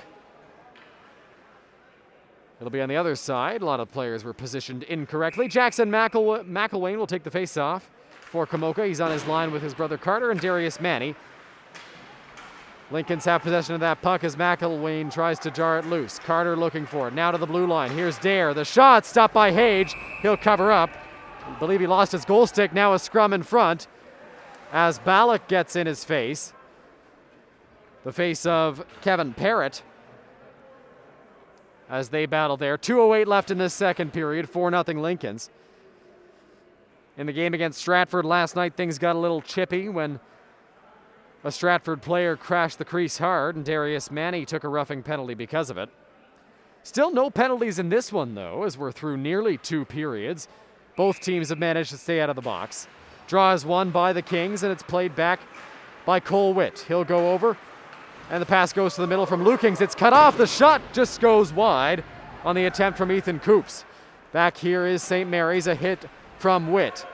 It'll be on the other side. A lot of players were positioned incorrectly. Jackson McElwain will take the face-off for Komoka. He's on his line with his brother Carter and Darius Manny. Lincolns have possession of that puck as McElwain tries to jar it loose. Carter looking for it. Now to the blue line. Here's Dare. The shot stopped by Hage. He'll cover up. I believe he lost his goal stick. Now a scrum in front. as Ballack gets in his face. The face of Kevin Parrott as they battle there. 2:08 left in this second period, 4-0 Lincolns. In the game against Stratford last night, things got a little chippy when a Stratford player crashed the crease hard, and Darius Manny took a roughing penalty because of it. Still no penalties in this one, though, as we're through nearly 2 periods. Both teams have managed to stay out of the box. Draw is won by the Kings, and it's played back by Cole Witt. He'll go over, and the pass goes to the middle from Lukings. It's cut off. The shot just goes wide on the attempt from Ethan Coops. Back here is St. Mary's, a hit from Witt.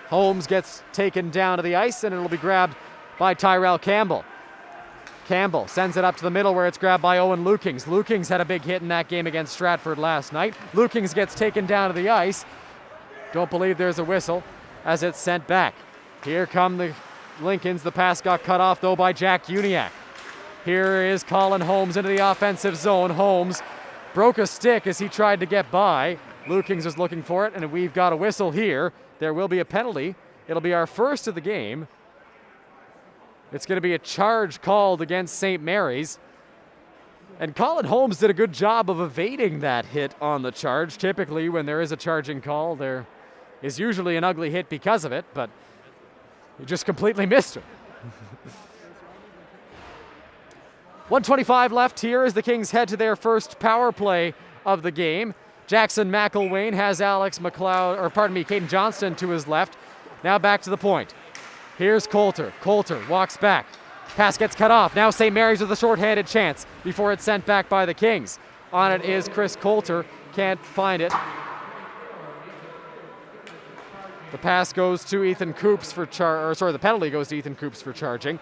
Holmes gets taken down to the ice, and it'll be grabbed by Tyrell Campbell. Campbell sends it up to the middle where it's grabbed by Owen Lukings. Lukings had a big hit in that game against Stratford last night. Lukings gets taken down to the ice. Don't believe there's a whistle as it's sent back. Here come the Lincolns. The pass got cut off, though, by Jack Uniacke. Here is Colin Holmes into the offensive zone. Holmes broke a stick as he tried to get by. Lukings was looking for it, and we've got a whistle here. There will be a penalty. It'll be our first of the game. It's going to be a charge called against St. Mary's. And Colin Holmes did a good job of evading that hit on the charge. Typically, when there is a charging call, there is usually an ugly hit because of it, but he just completely missed it. 1:25 left here as the Kings head to their first power play of the game. Jackson Mcelwain has Caden Johnston to his left. Now back to the point. Here's Coulter. Coulter walks back. Pass gets cut off. Now St. Mary's with a shorthanded chance before it's sent back by the Kings. On it is Chris Coulter. Can't find it. The pass goes to Ethan Coops the penalty goes to Ethan Coops for charging.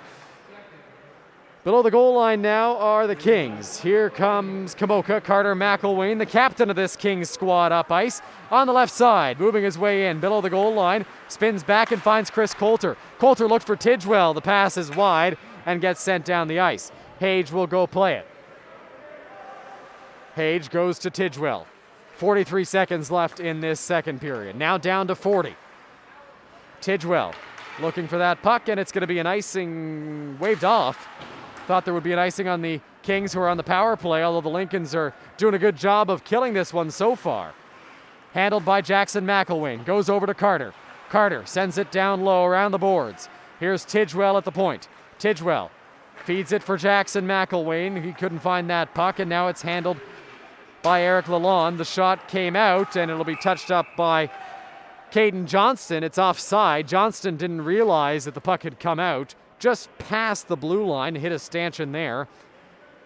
Below the goal line now are the Kings. Here comes Komoka, Carter Mcelwain, the captain of this Kings squad, up ice. On the left side, moving his way in, below the goal line, spins back and finds Chris Coulter. Coulter looked for Tidgewell. The pass is wide and gets sent down the ice. Hage will go play it. Hage goes to Tidgewell. 43 seconds left in this second period. Now down to 40. Tidgewell looking for that puck, and it's going to be an icing waved off. Thought there would be an icing on the Kings who are on the power play, although the Lincolns are doing a good job of killing this one so far. Handled by Jackson Mcelwain. Goes over to Carter. Carter sends it down low around the boards. Here's Tidgewell at the point. Tidgewell feeds it for Jackson Mcelwain. He couldn't find that puck, and now it's handled by Eric Lalonde. The shot came out, and it'll be touched up by Caden Johnston. It's offside. Johnston didn't realize that the puck had come out. Just past the blue line, hit a stanchion there,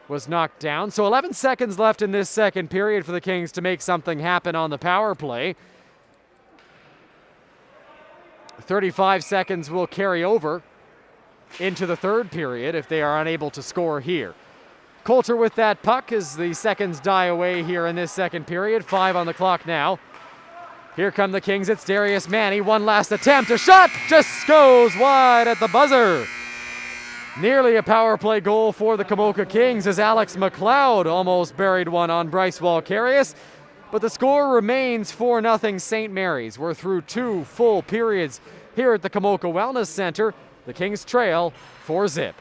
was knocked down. So 11 seconds left in this second period for the Kings to make something happen on the power play. 35 seconds will carry over into the third period if they are unable to score here. Coulter with that puck as the seconds die away here in this second period. 5 on the clock now. Here come the Kings. It's Darius Manny. One last attempt. A shot just goes wide at the buzzer. Nearly a power play goal for the Komoka Kings as Alex McLeod almost buried one on Bryce Walkarius. But the score remains 4-0 St. Mary's. We're through 2 full periods here at the Komoka Wellness Center. The Kings trail 4-0.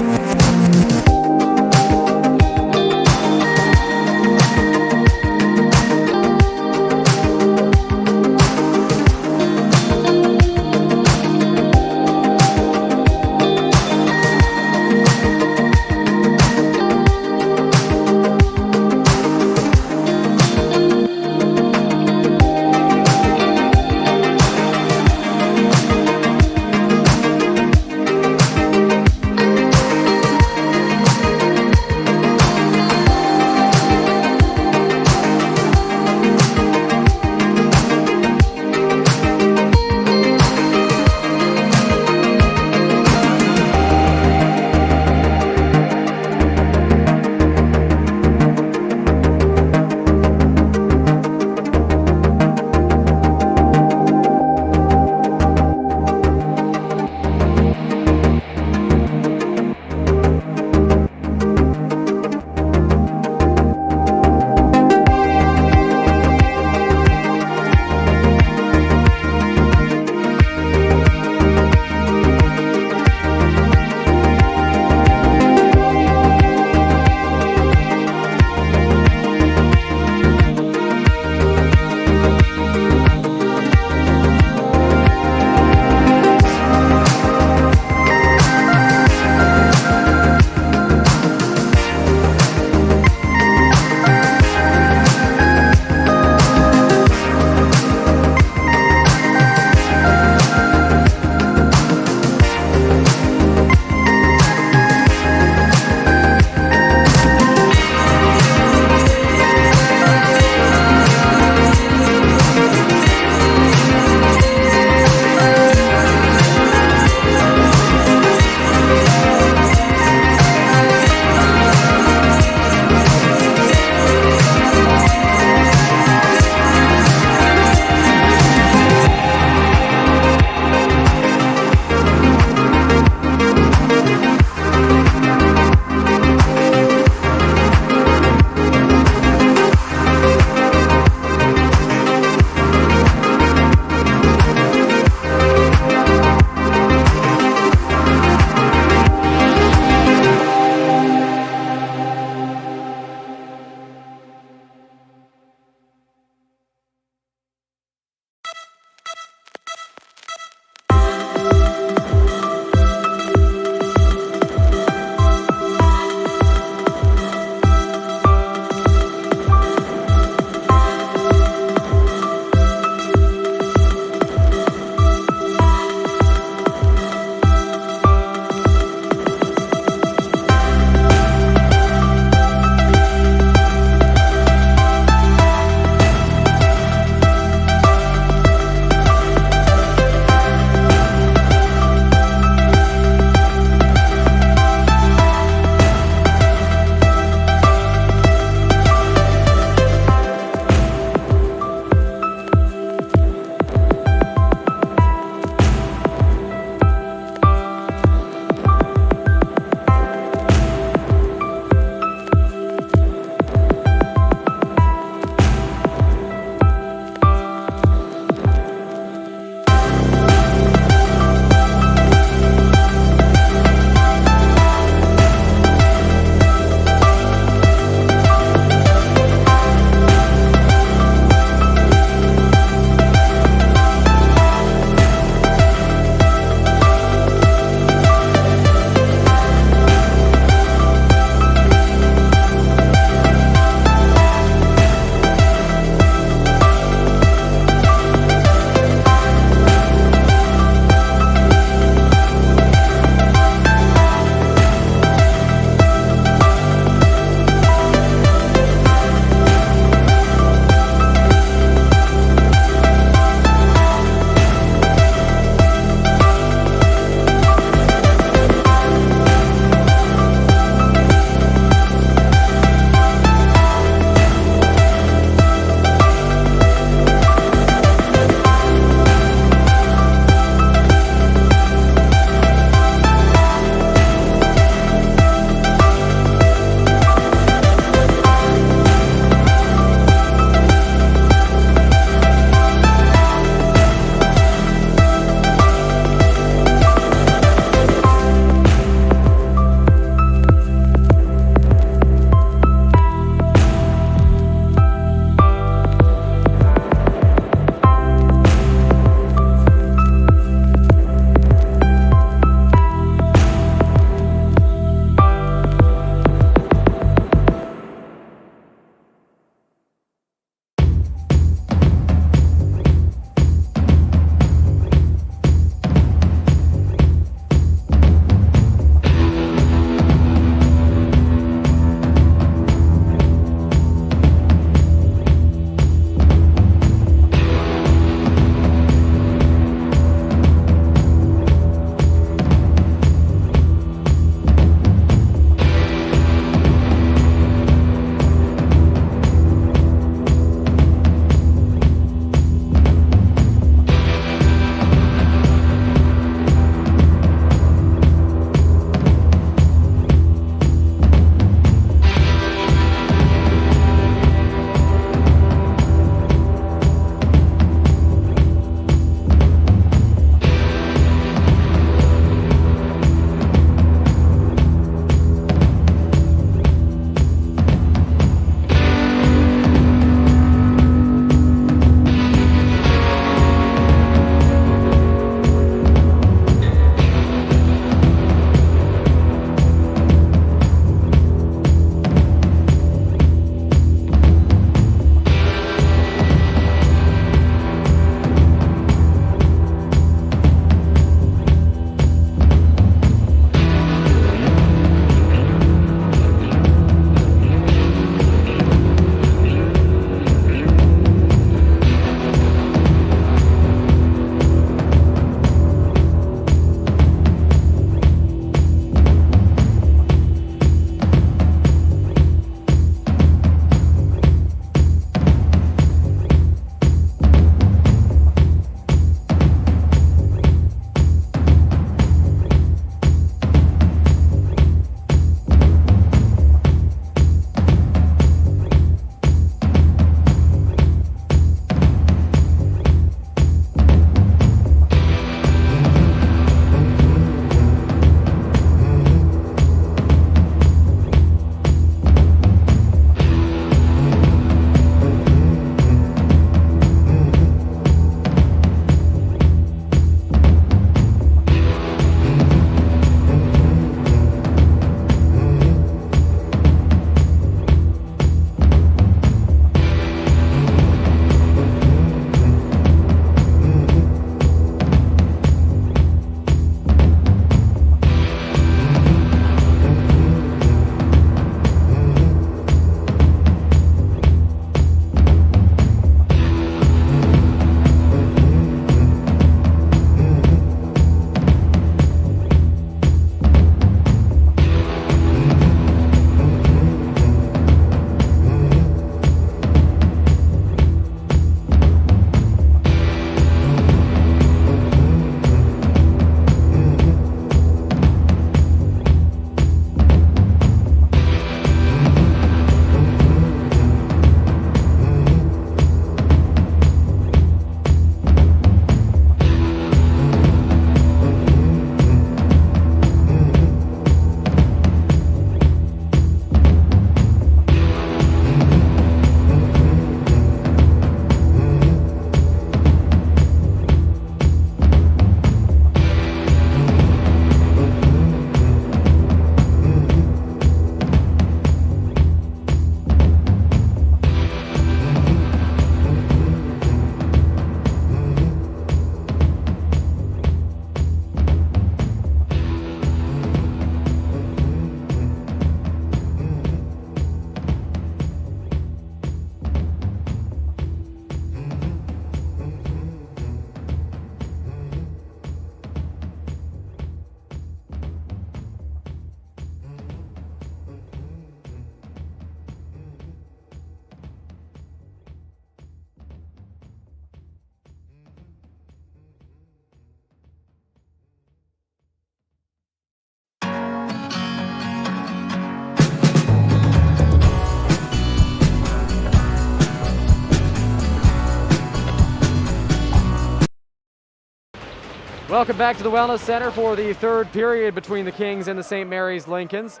Welcome back to the Wellness Center for the third period between the Kings and the St. Mary's Lincolns,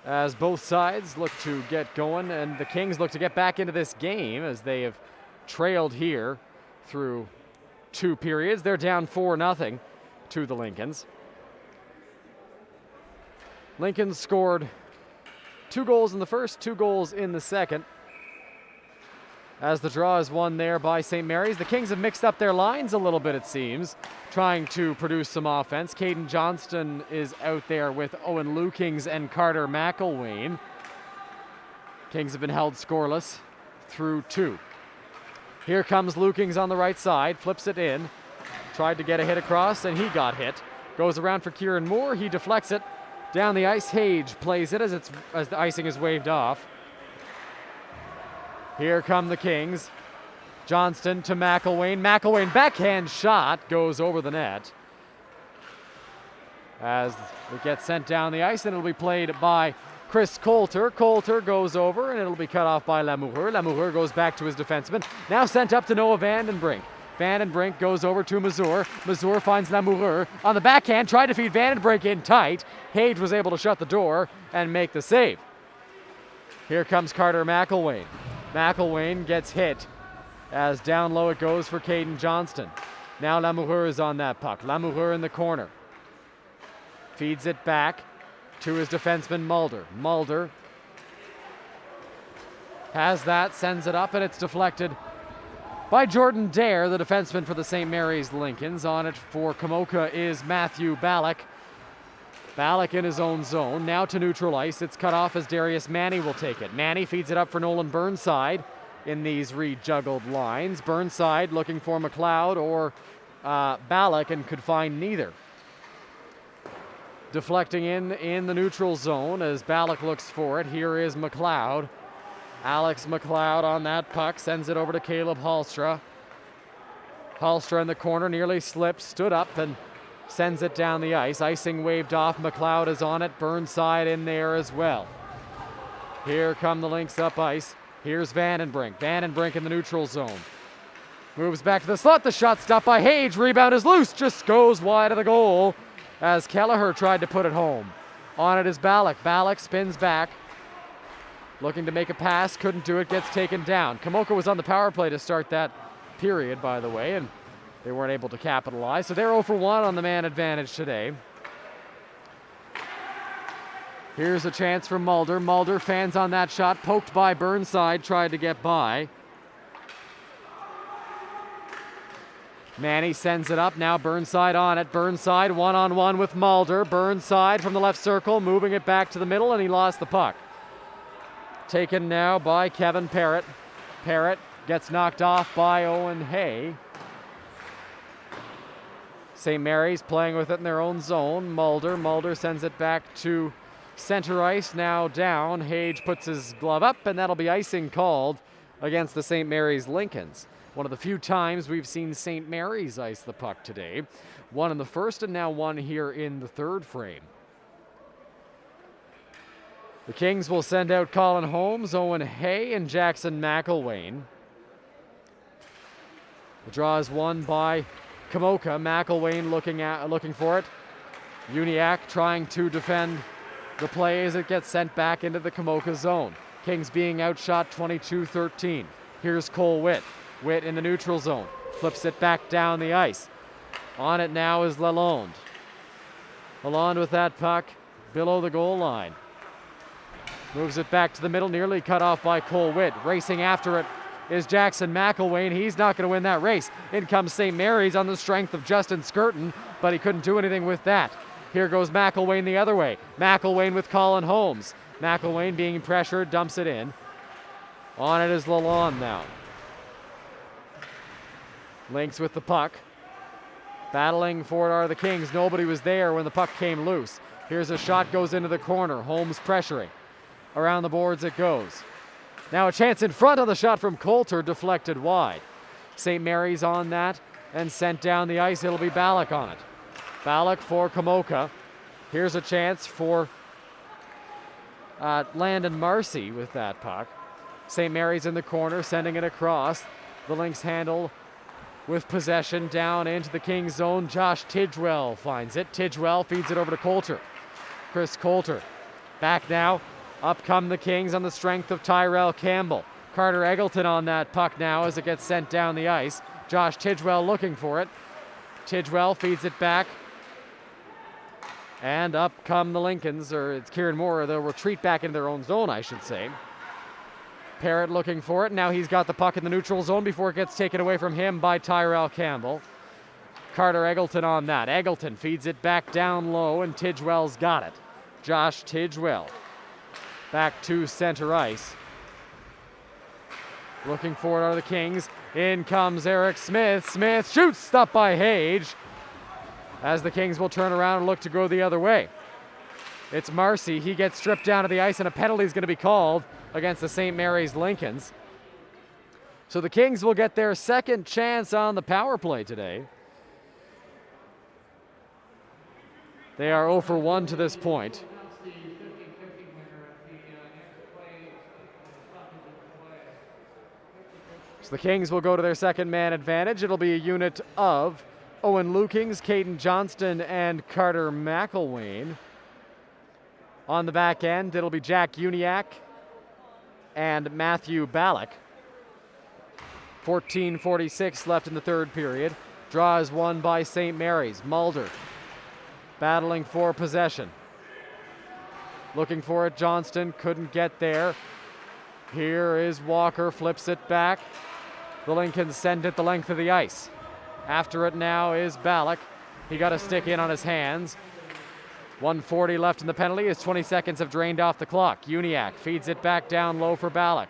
as both sides look to get going, and the Kings look to get back into this game as they have trailed here through 2 periods. They're down 4-0 to the Lincolns. Lincoln scored 2 goals in the first, 2 goals in the second, as the draw is won there by St. Mary's. The Kings have mixed up their lines a little bit, it seems, trying to produce some offense. Caden Johnston is out there with Owen Lukings and Carter McElwain. Kings have been held scoreless through 2. Here comes Lukings on the right side, flips it in, tried to get a hit across, and he got hit. Goes around for Kieran Moore, he deflects it down the ice. Hage plays it as the icing is waved off. Here come the Kings. Johnston to McElwain. McElwain backhand shot goes over the net as it gets sent down the ice, and it'll be played by Chris Coulter. Coulter goes over, and it'll be cut off by Lamoureux. Lamoureux goes back to his defenseman. Now sent up to Noah Vandenbrink. Vandenbrink goes over to Mazur. Mazur finds Lamoureux on the backhand, tried to feed Vandenbrink in tight. Hage was able to shut the door and make the save. Here comes Carter McElwain. McElwain gets hit as down low it goes for Caden Johnston. Now Lamoureux is on that puck. Lamoureux in the corner. Feeds it back to his defenseman Mulder. Mulder has that, sends it up, and it's deflected by Jordan Dare, the defenseman for the St. Mary's Lincolns. On it for Komoka is Matthew Ballack. Ballack in his own zone, now to neutral ice. It's cut off as Darius Manny will take it. Manny feeds it up for Nolan Burnside in these rejuggled lines. Burnside looking for McLeod or Ballack and could find neither. Deflecting in the neutral zone as Ballack looks for it. Here is McLeod. Alex McLeod on that puck, sends it over to Caleb Hallstra. Hallstra in the corner, nearly slipped, stood up and sends it down the ice. Icing waved off. McLeod is on it. Burnside in there as well. Here come the Lynx up ice. Here's Vandenbrink. Vandenbrink in the neutral zone. Moves back to the slot. The shot stopped by Hage. Rebound is loose. Just goes wide of the goal as Kelleher tried to put it home. On it is Ballack. Ballack spins back. Looking to make a pass. Couldn't do it. Gets taken down. Komoka was on the power play to start that period, by the way, and they weren't able to capitalize. So they're 0 for 1 on the man advantage today. Here's a chance for Mulder. Mulder fans on that shot. Poked by Burnside. Tried to get by. Manny sends it up. Now Burnside on it. Burnside one-on-one with Mulder. Burnside from the left circle. Moving it back to the middle, and he lost the puck. Taken now by Kevin Parrott. Parrott gets knocked off by Owen Hay. St. Mary's playing with it in their own zone. Mulder sends it back to center ice, now down. Hage puts his glove up, and that'll be icing called against the St. Mary's Lincolns. One of the few times we've seen St. Mary's ice the puck today. 1 in the first and now 1 here in the third frame. The Kings will send out Colin Holmes, Owen Hay, and Jackson McElwain. The draw is won by Komoka. McElwain looking for it. Uniacke trying to defend the play as it gets sent back into the Komoka zone. Kings being outshot 22-13. Here's Cole Witt. Witt in the neutral zone. Flips it back down the ice. On it now is Lalonde. Lalonde with that puck below the goal line. Moves it back to the middle, nearly cut off by Cole Witt. Racing after it is Jackson McElwain. He's not going to win that race. In comes St. Mary's on the strength of Justin Skirton, but he couldn't do anything with that. Here goes McElwain the other way. McElwain with Colin Holmes. McElwain being pressured, dumps it in. On it is Lalonde now. Lynx with the puck. Battling for it are the Kings. Nobody was there when the puck came loose. Here's a shot, goes into the corner. Holmes pressuring. Around the boards it goes. Now a chance in front of the shot from Coulter, deflected wide. St. Mary's on that and sent down the ice. It'll be Ballack on it. Ballack for Komoka. Here's a chance for Landon Marcy with that puck. St. Mary's in the corner, sending it across. The Lynx handle with possession down into the Kings zone. Josh Tidgewell finds it. Tidgewell feeds it over to Coulter. Chris Coulter back now. Up come the Kings on the strength of Tyrell Campbell. Carter Eggleton on that puck now as it gets sent down the ice. Josh Tidgewell looking for it. Tidgewell feeds it back. And up come the Lincolns, or it's Kieran Moore. They'll retreat back into their own zone, I should say. Parrott looking for it. Now he's got the puck in the neutral zone before it gets taken away from him by Tyrell Campbell. Carter Eggleton on that. Eggleton feeds it back down low, and Tidgewell's got it. Josh Tidgewell back to center ice. Looking for it are the Kings. In comes Eric Smith. Smith shoots, stopped by Hage, as the Kings will turn around and look to go the other way. It's Marcy. He gets stripped down to the ice, and a penalty is going to be called against the St. Mary's Lincolns. So the Kings will get their second chance on the power play today. They are 0 for 1 to this point. So the Kings will go to their second man advantage. It'll be a unit of Owen Lukings, Caden Johnston, and Carter McElwain. On the back end, it'll be Jack Uniacke and Matthew Ballack. 14:46 left in the third period. Draw is won by St. Mary's. Mulder battling for possession. Looking for it, Johnston couldn't get there. Here is Walker, flips it back. The Lincolns send it the length of the ice. After it now is Ballack. He got a stick in on his hands. 1:40 left in the penalty as 20 seconds have drained off the clock. Uniacke feeds it back down low for Ballack.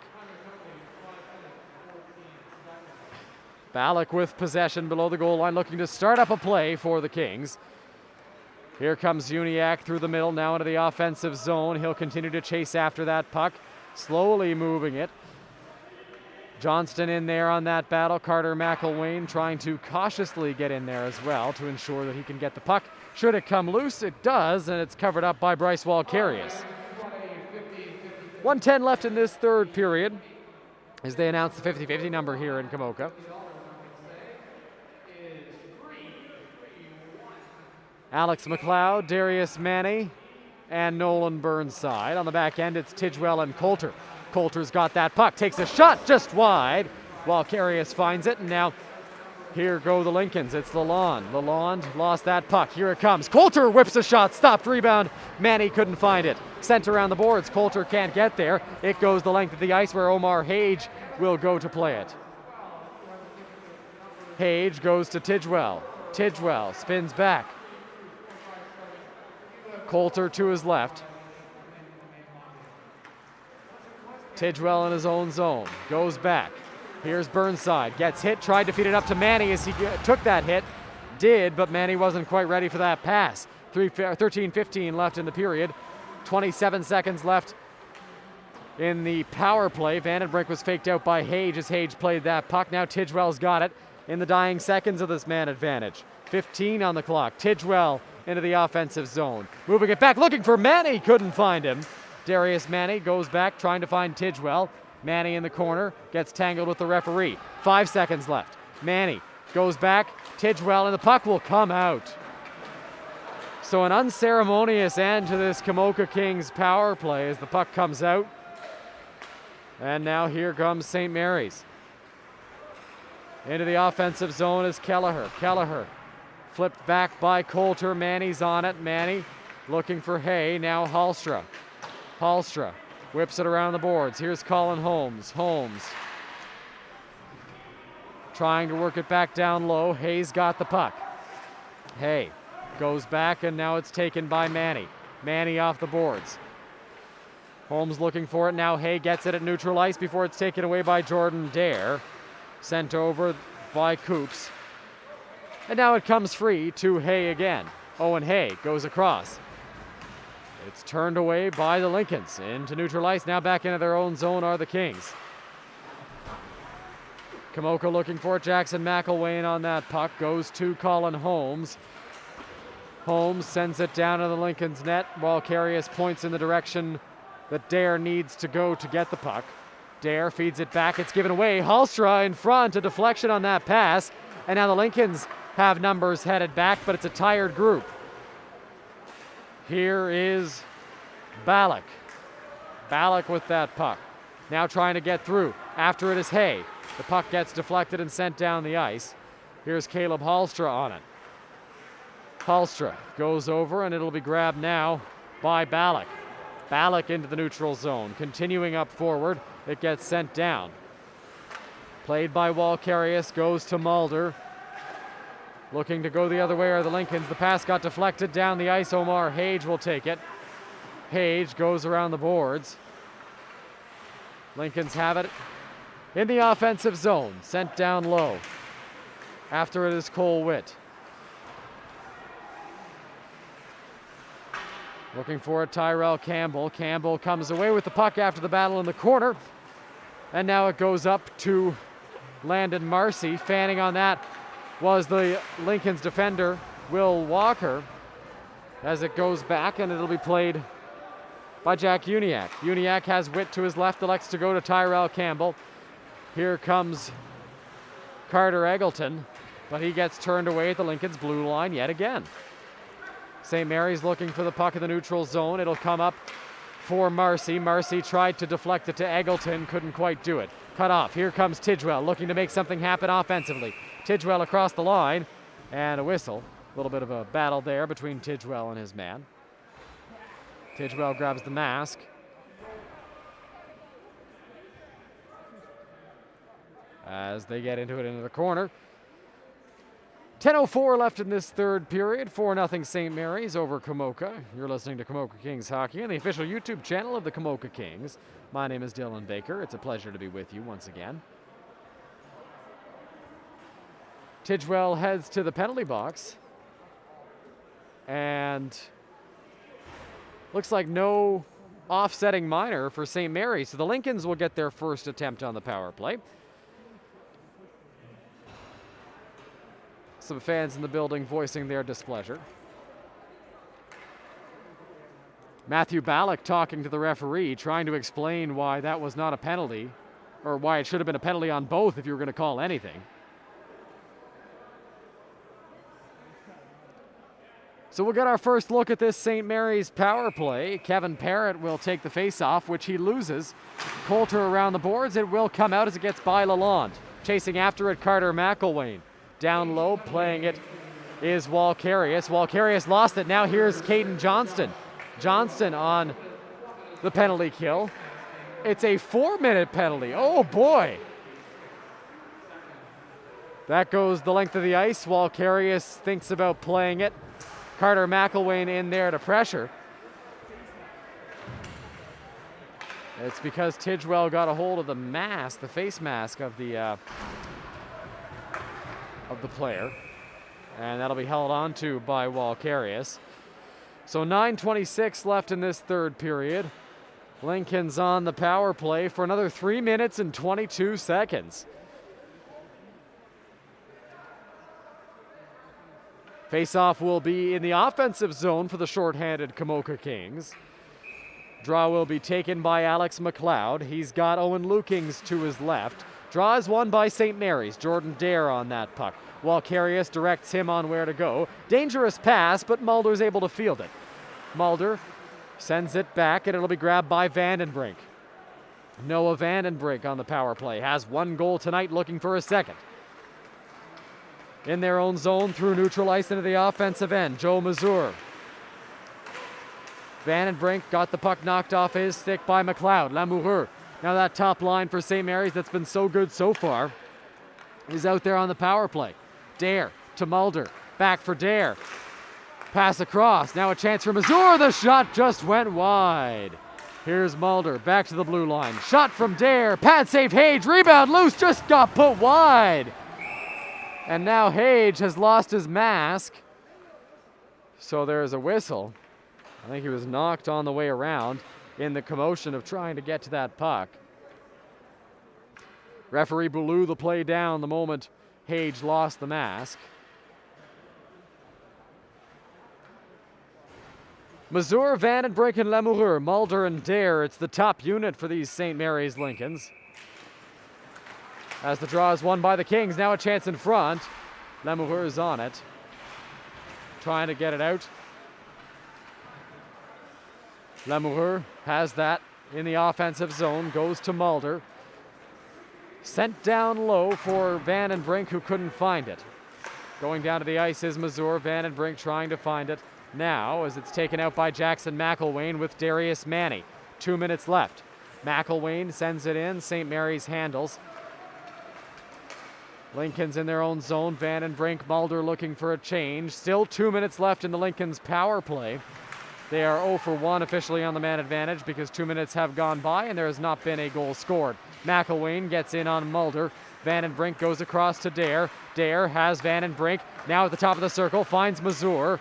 Ballack with possession below the goal line, looking to start up a play for the Kings. Here comes Uniacke through the middle, now into the offensive zone. He'll continue to chase after that puck, slowly moving it. Johnston in there on that battle. Carter McElwain trying to cautiously get in there as well to ensure that he can get the puck. Should it come loose, it does, and it's covered up by Bryce Walkarius. 1:10 left in this third period as they announce the 50-50 number here in Komoka. Alex McLeod, Darius Manny, and Nolan Burnside. On the back end, it's Tidgewell and Coulter. Coulter's got that puck, takes a shot just wide. Walkarius finds it, and now here go the Lincolns. It's Lalonde. Lalonde lost that puck. Here it comes. Coulter whips a shot, stopped, rebound. Manny couldn't find it. Sent around the boards. Coulter can't get there. It goes the length of the ice where Omar Hage will go to play it. Hage goes to Tidgewell. Tidgewell spins back. Coulter to his left. Tidgewell in his own zone. Goes back. Here's Burnside. Gets hit. Tried to feed it up to Manny as he took that hit. Did, but Manny wasn't quite ready for that pass. 13:15 left in the period. 27 seconds left in the power play. Vandenbrink was faked out by Hage as Hage played that puck. Now Tidgewell's got it in the dying seconds of this man advantage. 15 on the clock. Tidgewell into the offensive zone. Moving it back, looking for Manny. Couldn't find him. Darius Manny goes back, trying to find Tidgewell. Manny in the corner, gets tangled with the referee. 5 seconds left. Manny goes back. Tidgewell, and the puck will come out. So an unceremonious end to this Komoka Kings power play as the puck comes out. And now here comes St. Mary's. Into the offensive zone is Kelleher. Kelleher flipped back by Coulter. Manny's on it. Manny looking for Hay. Now Hallstra. Hallstra whips it around the boards. Here's Colin Holmes. Holmes trying to work it back down low. Hay's got the puck. Hay goes back, and now it's taken by Manny. Manny off the boards. Holmes looking for it. Now Hay gets it at neutral ice before it's taken away by Jordan Dare. Sent over by Coops. And now it comes free to Hay again. Owen Hay goes across. It's turned away by the Lincolns. Into neutral ice. Now back into their own zone are the Kings. Komoka looking for it. Jackson McElwain on that puck. Goes to Colin Holmes. Holmes sends it down to the Lincolns net while Carius points in the direction that Dare needs to go to get the puck. Dare feeds it back. It's given away. Hallstra in front. A deflection on that pass. And now the Lincolns have numbers headed back, but it's a tired group. Here is Ballack. Ballack with that puck. Now trying to get through. After it is Hay. The puck gets deflected and sent down the ice. Here's Caleb Hallstra on it. Hallstra goes over, and it'll be grabbed now by Ballack. Ballack into the neutral zone. Continuing up forward, it gets sent down. Played by Walkarius, goes to Mulder. Looking to go the other way are the Lincolns. The pass got deflected down the ice. Omar Hage will take it. Hage goes around the boards. Lincolns have it in the offensive zone. Sent down low. After it is Cole Witt. Looking for it, Tyrell Campbell. Campbell comes away with the puck after the battle in the corner. And now it goes up to Landon Marcy. Fanning on that was the Lincoln's defender, Will Walker, as it goes back, and it'll be played by Jack Uniacke. Uniacke has Witt to his left, elects to go to Tyrell Campbell. Here comes Carter Eggleton, but he gets turned away at the Lincoln's blue line yet again. St. Mary's looking for the puck in the neutral zone. It'll come up for Marcy. Marcy tried to deflect it to Eggleton, couldn't quite do it. Cut off. Here comes Tidgewell looking to make something happen offensively. Tidgewell across the line, and a whistle. A little bit of a battle there between Tidgewell and his man. Tidgewell grabs the mask. As they get into it into the corner. 10:04 left in this third period. 4-0 St. Mary's over Komoka. You're listening to Komoka Kings Hockey on the official YouTube channel of the Komoka Kings. My name is Dylan Baker. It's a pleasure to be with you once again. Tidgewell heads to the penalty box. And looks like no offsetting minor for St. Mary's. So the Lincolns will get their first attempt on the power play. Some fans in the building voicing their displeasure. Matthew Ballack talking to the referee, trying to explain why that was not a penalty, or why it should have been a penalty on both if you were going to call anything. So we'll get our first look at this St. Mary's power play. Kevin Parrott will take the face-off, which he loses. Coulter around the boards. It will come out as it gets by Lalonde. Chasing after it, Carter Mcelwain. Down low, playing it is Walkarius. Walkarius lost it. Now here's Caden Johnston. Johnston on the penalty kill. It's a 4-minute penalty. Oh boy. That goes the length of the ice. Walkarius thinks about playing it. Carter Mcelwain in there to pressure. It's because Tidgewell got a hold of the mask, the face mask of the player, and that'll be held on to by Walkarius. So 9:26 left in this third period. Lincoln's on the power play for another 3 minutes and 22 seconds. Face-off will be in the offensive zone for the shorthanded Komoka Kings. Draw will be taken by Alex McLeod. He's got Owen Lukings to his left. Draw is won by St. Mary's. Jordan Dare on that puck. Walkarius directs him on where to go. Dangerous pass, but Mulder's able to field it. Mulder sends it back, and it'll be grabbed by Vandenbrink. Noah Vandenbrink on the power play. Has one goal tonight, looking for a second. In their own zone, through neutral ice into the offensive end. Joe Mazur. Vandenbrink got the puck knocked off his stick by McLeod. Lamoureux. Now that top line for St. Mary's that's been so good so far is out there on the power play. Dare to Mulder. Back for Dare. Pass across. Now a chance for Mazur. The shot just went wide. Here's Mulder. Back to the blue line. Shot from Dare. Pad save Hage. Rebound loose. Just got put wide. And now Hage has lost his mask. So there's a whistle. I think he was knocked on the way around in the commotion of trying to get to that puck. Referee blew the play down the moment Hage lost the mask. Mazur, Vandenbrink, and Lamoureux, Mulder, and Dare. It's the top unit for these St. Mary's Lincolns. As the draw is won by the Kings, now a chance in front. Lemoueur is on it, trying to get it out. Lemoueur has that in the offensive zone, goes to Mulder. Sent down low for Vandenbrink, who couldn't find it. Going down to the ice is Mazur. Vandenbrink trying to find it now as it's taken out by Jackson McElwain with Darius Manny. 2 minutes left. McElwain sends it in. St. Mary's handles. Lincoln's in their own zone. Vandenbrink, Mulder looking for a change. Still 2 minutes left in the Lincoln's power play. They are 0 for 1 officially on the man advantage because 2 minutes have gone by and there has not been a goal scored. McElwain gets in on Mulder. Vandenbrink goes across to Dare. Dare has Vandenbrink now at the top of the circle, finds Mazur,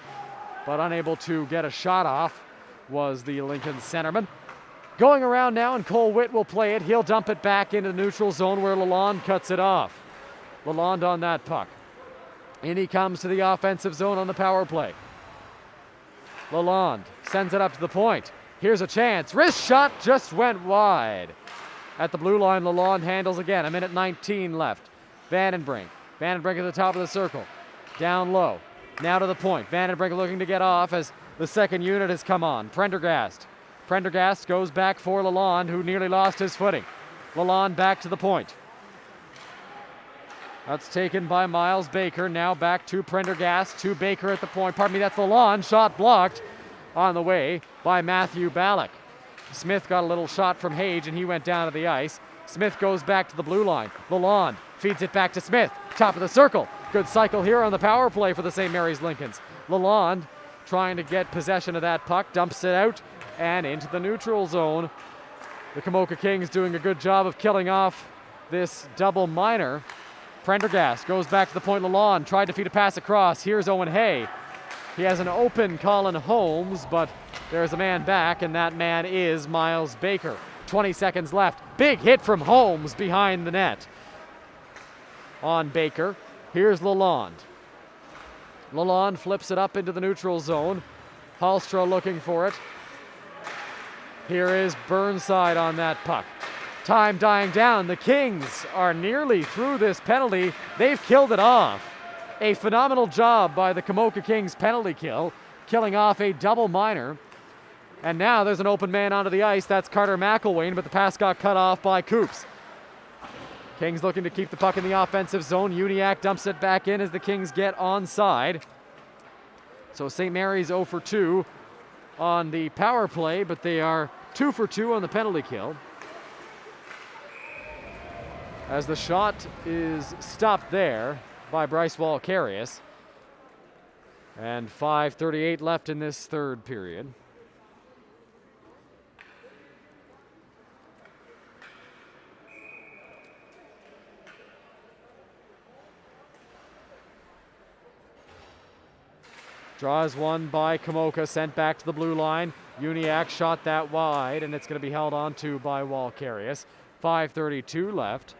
but unable to get a shot off was the Lincoln centerman. Going around now, and Cole Witt will play it. He'll dump it back into the neutral zone where Lalonde cuts it off. Lalonde on that puck. In he comes to the offensive zone on the power play. Lalonde sends it up to the point. Here's a chance. Wrist shot just went wide. At the blue line, Lalonde handles again. 1:19 left. Vandenbrink. Vandenbrink at the top of the circle. Down low. Now to the point. Vandenbrink looking to get off as the second unit has come on. Prendergast. Prendergast goes back for Lalonde, who nearly lost his footing. Lalonde back to the point. That's taken by Miles Baker. Now back to Prendergast, to Baker at the point. Pardon me, that's Lalonde. Shot blocked on the way by Matthew Ballack. Smith got a little shot from Hage, and he went down to the ice. Smith goes back to the blue line. Lalonde feeds it back to Smith. Top of the circle. Good cycle here on the power play for the St. Mary's Lincolns. Lalonde trying to get possession of that puck. Dumps it out and into the neutral zone. The Komoka Kings doing a good job of killing off this double minor. Prendergast goes back to the point. Lalonde tried to feed a pass across. Here's Owen Hay. He has an open Colin Holmes, but there's a man back, and that man is Miles Baker. 20 seconds left. Big hit from Holmes behind the net. On Baker. Here's Lalonde. Lalonde flips it up into the neutral zone. Hallstra looking for it. Here is Burnside on that puck. Time dying down. The Kings are nearly through this penalty. They've killed it off. A phenomenal job by the Komoka Kings penalty kill, killing off a double minor. And now there's an open man onto the ice. That's Carter McElwain, but the pass got cut off by Coops. Kings looking to keep the puck in the offensive zone. Uniacke dumps it back in as the Kings get onside. So St. Mary's 0 for 2 on the power play, but they are 2 for 2 on the penalty kill. As the shot is stopped there by Bryce Walkarius. And 5:38 left in this third period. Draws one by Komoka, sent back to the blue line. Uniacke shot that wide, and it's going to be held on to by Walkarius. 5:32 left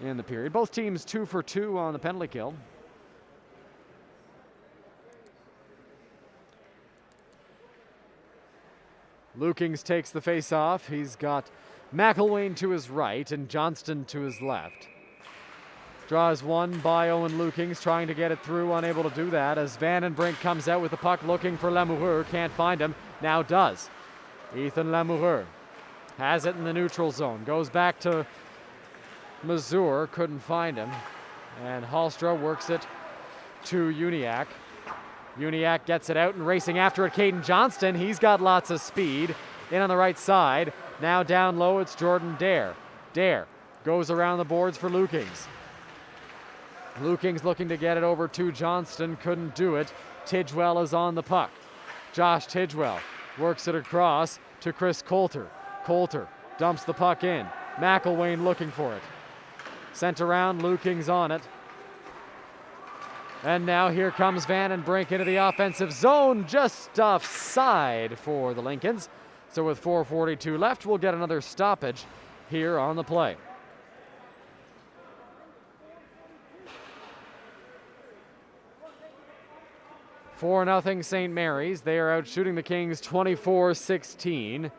in the period. Both teams 2 for 2 on the penalty kill. Lukings takes the face-off. He's got McElwain to his right and Johnston to his left. Draws one by Owen Lukings, trying to get it through, unable to do that as Vandenbrink comes out with the puck looking for Lemoueur. Can't find him, now does. Ethan Lemoueur has it in the neutral zone. Goes back to Mazur, couldn't find him. And Hallstra works it to Uniacke. Uniacke gets it out and racing after it, Caden Johnston. He's got lots of speed. In on the right side. Now down low, it's Jordan Dare. Dare goes around the boards for Lukings. Lukings looking to get it over to Johnston, couldn't do it. Tidgewell is on the puck. Josh Tidgewell works it across to Chris Coulter. Coulter dumps the puck in. McElwain looking for it. Sent around, Lukings on it. And now here comes Vandenbrink into the offensive zone, just offside for the Lincolns. So with 4:42 left, we'll get another stoppage here on the play. For 4-0 St. Mary's. They are out shooting the Kings 24-16.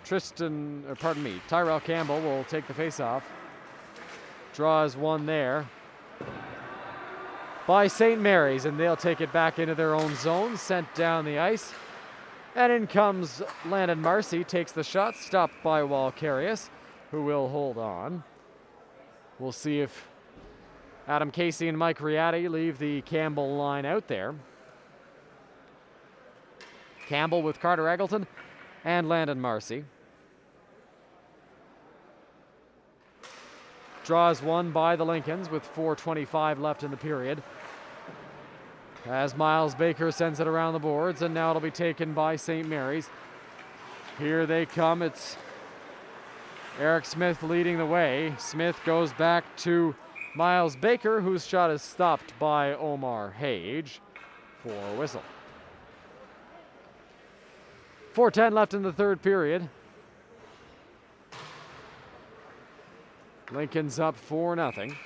Tyrell Campbell will take the face-off. Draws one there by St. Mary's, and they'll take it back into their own zone, sent down the ice. And in comes Landon Marcy, takes the shot, stopped by Walkarius, who will hold on. We'll see if Adam Casey and Mike Riatti leave the Campbell line out there. Campbell with Carter Eggleton and Landon Marcy. Draws one by the Lincolns with 4:25 left in the period. As Miles Baker sends it around the boards, and now it'll be taken by St. Mary's. Here they come. It's Eric Smith leading the way. Smith goes back to Miles Baker, whose shot is stopped by Omar Hage for a whistle. 4:10 left in the third period. Lincoln's up 4-0.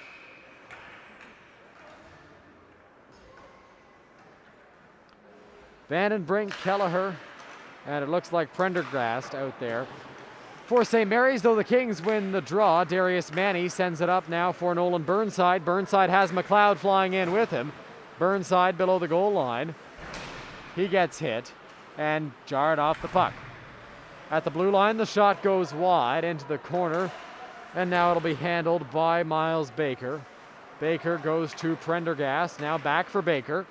Vandenbrink, Kelleher, and it looks like Prendergast out there. For St. Mary's, though the Kings win the draw, Darius Manny sends it up now for Nolan Burnside. Burnside has McLeod flying in with him. Burnside below the goal line. He gets hit and jarred off the puck. At the blue line, the shot goes wide into the corner, and now it'll be handled by Miles Baker. Baker goes to Prendergast, now back for Baker.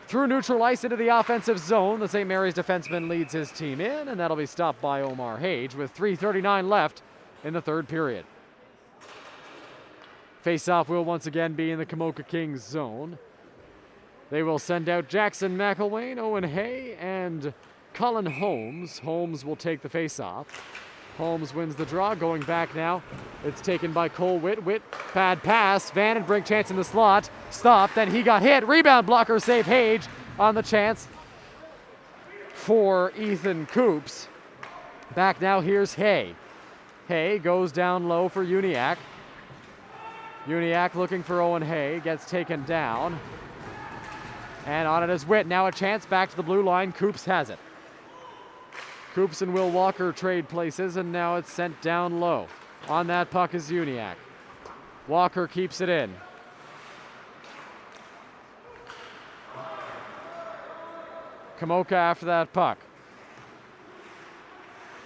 Through neutral ice into the offensive zone, the St. Mary's defenseman leads his team in, and that'll be stopped by Omar Hage with 3:39 left in the third period. Face-off will once again be in the Komoka Kings zone. They will send out Jackson McElwain, Owen Hay, and Colin Holmes. Holmes will take the face-off. Holmes wins the draw, going back now. It's taken by Cole Witt. Witt, bad pass. Vandenbrink chance in the slot. Stop, then he got hit. Rebound blocker save Hage on the chance for Ethan Coops. Back now, here's Hay. Hay goes down low for Uniacke. Uniacke looking for Owen Hay, gets taken down. And on it is Witt. Now a chance back to the blue line. Coops has it. Coops and Will Walker trade places, and now it's sent down low. On that puck is Uniacke. Walker keeps it in. Komoka after that puck.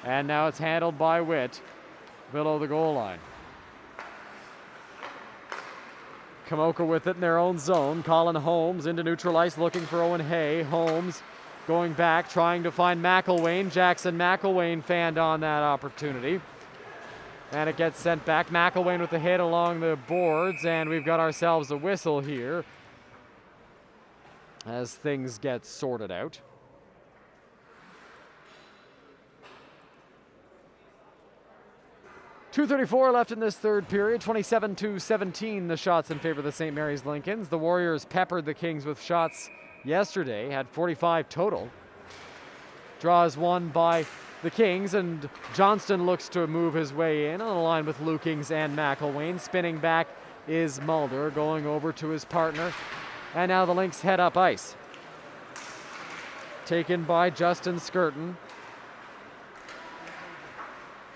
And now it's handled by Witt below the goal line. Komoka with it in their own zone. Colin Holmes into neutral ice looking for Owen Hay. Holmes going back, trying to find McElwain. Jackson McElwain fanned on that opportunity. And it gets sent back. McElwain with the hit along the boards, and we've got ourselves a whistle here as things get sorted out. .234 left in this third period. 27-17 the shots in favor of the St. Mary's Lincolns. The Warriors peppered the Kings with shots yesterday, had 45 total. Draws one by the Kings, and Johnston looks to move his way in on the line with Lukings and McElwain. Spinning back is Mulder, going over to his partner. And now the Lynx head up ice. Taken by Justin Skirton.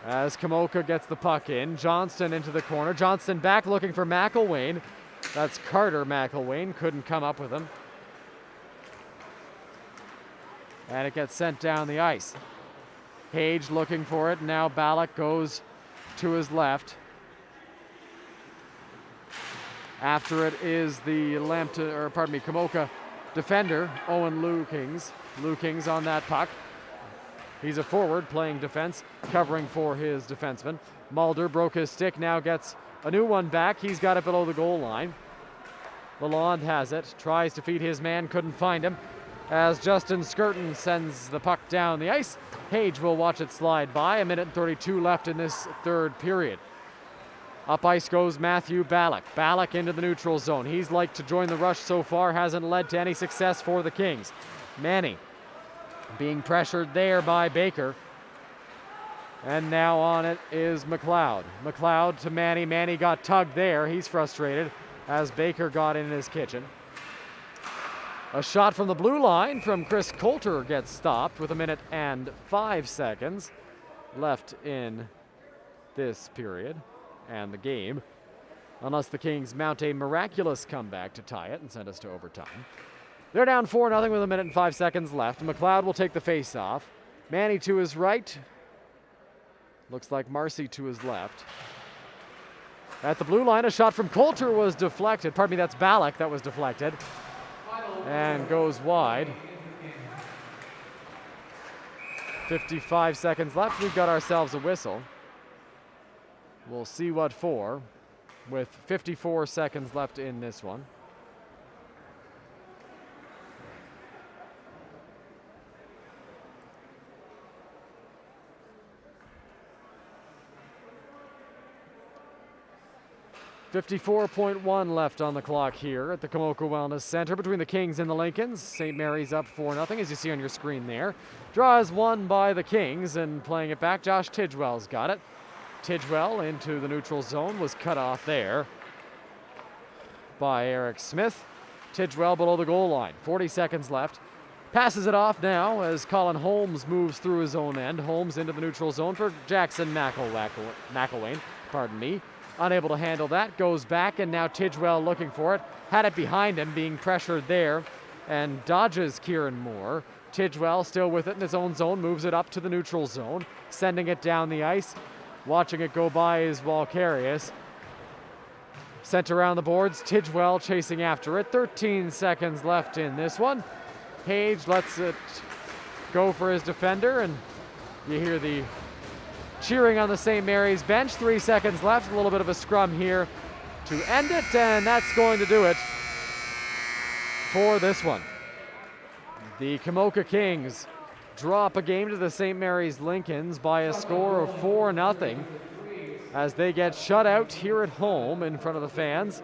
As Komoka gets the puck in, Johnston into the corner. Johnston back looking for McElwain. That's Carter McElwain, couldn't come up with him. And it gets sent down the ice. Hage looking for it. Now Ballack goes to his left. After it is the Komoka defender, Owen Lukings. Lukings on that puck. He's a forward playing defense, covering for his defenseman. Mulder broke his stick, now gets a new one back. He's got it below the goal line. Lalonde has it, tries to feed his man, couldn't find him. As Justin Skirton sends the puck down the ice, Hage will watch it slide by. 1:32 left in this third period. Up ice goes Matthew Ballack. Ballack into the neutral zone. He's like to join the rush so far, hasn't led to any success for the Kings. Manny being pressured there by Baker. And now on it is McLeod. McLeod to Manny. Manny got tugged there. He's frustrated as Baker got in his kitchen. A shot from the blue line from Chris Coulter gets stopped with 1:05. left in this period and the game, unless the Kings mount a miraculous comeback to tie it and send us to overtime. They're down 4-0 with 1 minute and 5 seconds left. McLeod will take the face-off. Manny to his right. Looks like Marcy to his left. At the blue line, a shot from Coulter was deflected. Pardon me, that's Ballack that was deflected. And goes wide. 55 seconds left. We've got ourselves a whistle. We'll see what for, with 54 seconds left in this one. .1 left on the clock here at the Komoka Wellness Center between the Kings and the Lincolns. St. Mary's up 4-0, as you see on your screen there. Draw is won by the Kings, and playing it back, Josh Tidgwell's got it. Tidgwell into the neutral zone, was cut off there by Eric Smith. Tidgwell below the goal line, 40 seconds left. Passes it off now as Colin Holmes moves through his own end. Holmes into the neutral zone for Jackson Mcelwain, pardon me. Unable to handle that, goes back, and now Tidgwell looking for it. Had it behind him, being pressured there, and dodges Kieran Moore. Tidgwell still with it in his own zone, moves it up to the neutral zone, sending it down the ice. Watching it go by is Walkarius. Sent around the boards, Tidgwell chasing after it. 13 seconds left in this one. Page lets it go for his defender, and you hear the cheering on the St. Mary's bench. 3 seconds left, a little bit of a scrum here to end it, and that's going to do it for this one. The Komoka Kings drop a game to the St. Mary's Lincolns by a score of 4-0 as they get shut out here at home in front of the fans.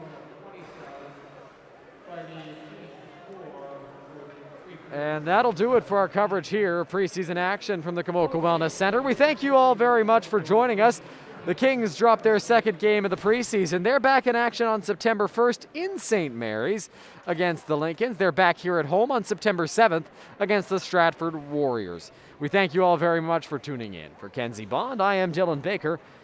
And that'll do it for our coverage here, preseason action from the Komoka Wellness Center. We thank you all very much for joining us. The Kings dropped their second game of the preseason. They're back in action on September 1st in St. Mary's against the Lincolns. They're back here at home on September 7th against the Stratford Warriors. We thank you all very much for tuning in. For Kenzie Bond, I am Dylan Baker.